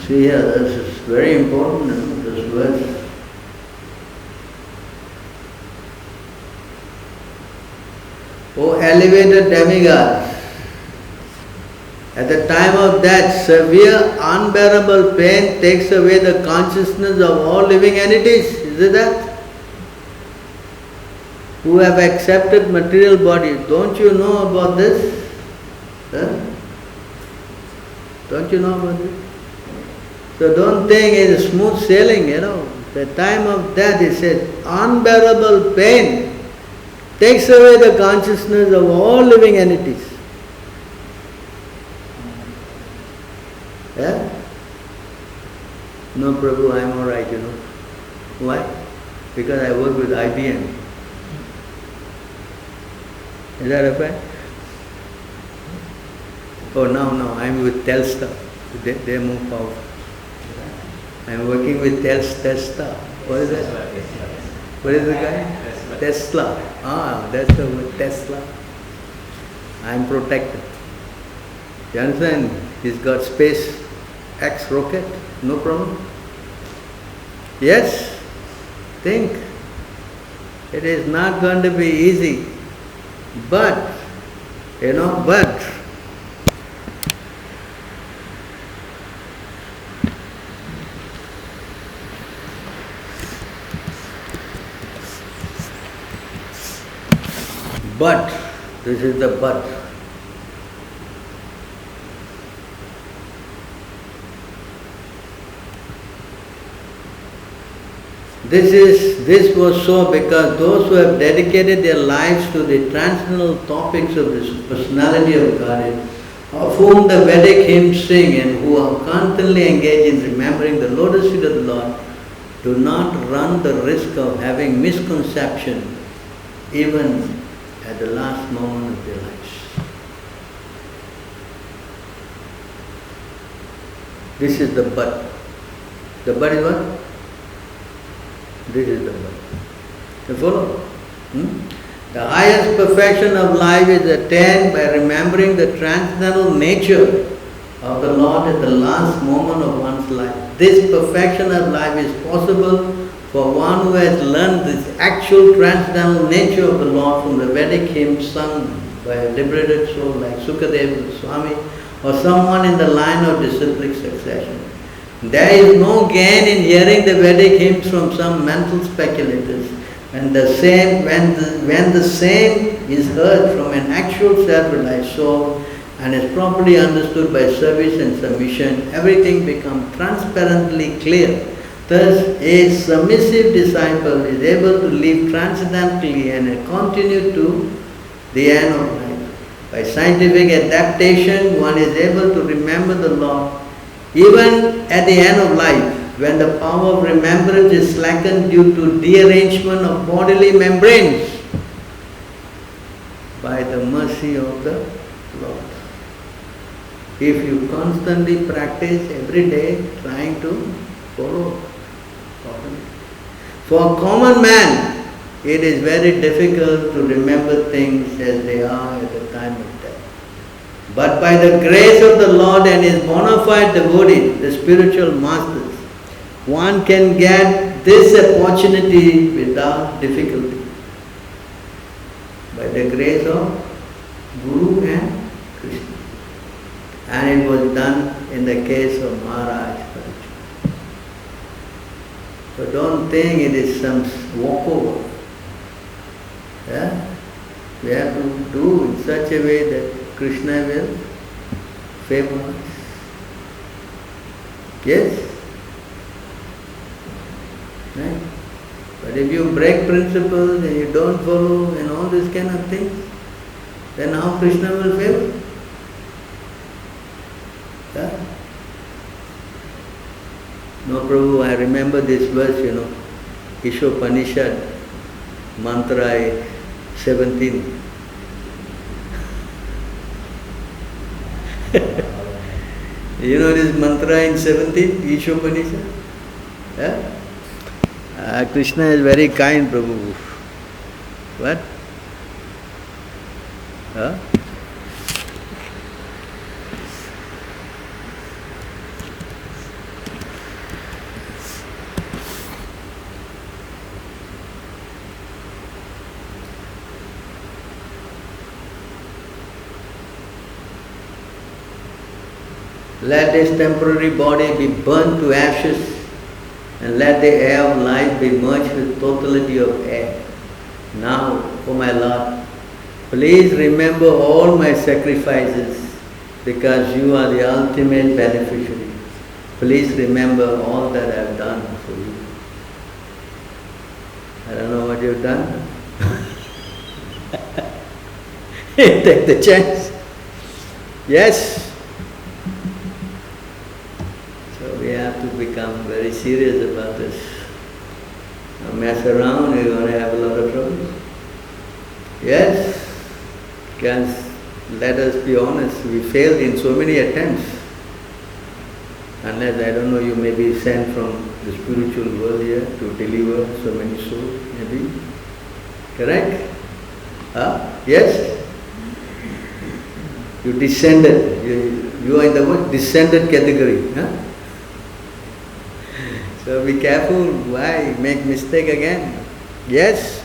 A: See here, this is very important, this verse. O elevated demigods, at the time of death, severe, unbearable pain takes away the consciousness of all living entities. Is it that? Who have accepted material body. Don't you know about this? Huh? Don't you know about this? So don't think it's smooth sailing, you know. The time of death, it says, unbearable pain takes away the consciousness of all living entities. Yeah? No, Prabhu, I am alright, you know. Why? Because I work with IBM. Is that a fact? Oh, no, I am with Telstar. They are more powerful. I am working with Telstar. What is that? What is the guy? Tesla. That's the word, Tesla. I am protected. You understand? He's got space X rocket, no problem. Yes? Think. It is not going to be easy. But, but, this is the but. This was so because those who have dedicated their lives to the transcendental topics of this personality of Godhead, of whom the Vedic hymns sing and who are constantly engaged in remembering the lotus feet of the Lord, do not run the risk of having misconception even at the last moment of their lives. This is the but. The but is what? This is the but. You follow? The highest perfection of life is attained by remembering the transcendental nature of the Lord at the last moment of one's life. This perfection of life is possible For one who has learned this actual transcendental nature of the Lord from the Vedic hymn sung by a liberated soul like Sukadeva Swami or someone in the line of disciplic succession. There is no gain in hearing the Vedic hymns from some mental speculators, and the same when the same is heard from an actual self-realized soul and is properly understood by service and submission, everything becomes transparently clear. Thus, a submissive disciple is able to live transcendently and continue to the end of life. By scientific adaptation, one is able to remember the Lord even at the end of life, when the power of remembrance is slackened due to dearrangement of bodily membranes, by the mercy of the Lord. If you constantly practice every day trying to follow. For a common man, it is very difficult to remember things as they are at the time of death. But by the grace of the Lord and His bona fide devotees, the spiritual masters, one can get this opportunity without difficulty. By the grace of Guru and Krishna. And it was done in the case of Maharaj. So don't think it is some walkover. Yeah? We have to do in such a way that Krishna will favor us. Yes? Right? But if you break principles and you don't follow and all these kind of things, then how Krishna will favor? Yeah? No, Prabhu, I remember this verse, Ishopanishad, mantra 17. You know this mantra in 17, Ishopanishad? Yeah? Krishna is very kind, Prabhu. What? Huh? Let this temporary body be burnt to ashes, and let the air of life be merged with totality of air. Now, O my Lord, please remember all my sacrifices, because you are the ultimate beneficiary. Please remember all that I have done for you. I don't know what you've done. Take the chance. Yes. We have to become very serious about this. Now mess around, you're going to have a lot of trouble. Yes, because let us be honest, we failed in so many attempts. Unless, I don't know, you may be sent from the spiritual world here to deliver so many souls, maybe. Correct? Yes? You descended. You are in the what? Descended category. Huh? So be careful, why make mistake again? Yes?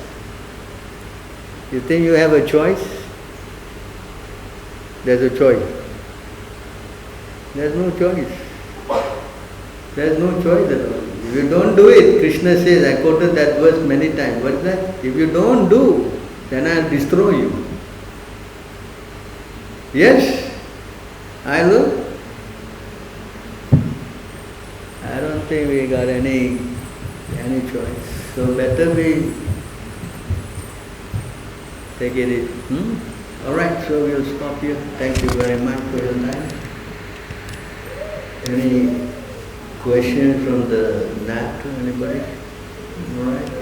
A: You think you have a choice? There's a choice. There's no choice. There's no choice at all. If you don't do it, Krishna says, I quoted that verse many times. What's that? If you don't do, then I'll destroy you. Yes? I will. I don't think we got any choice. So better we take it easy. Alright, so we'll stop here. Thank you very much for your time. Any questions from the NAT to anybody? Alright.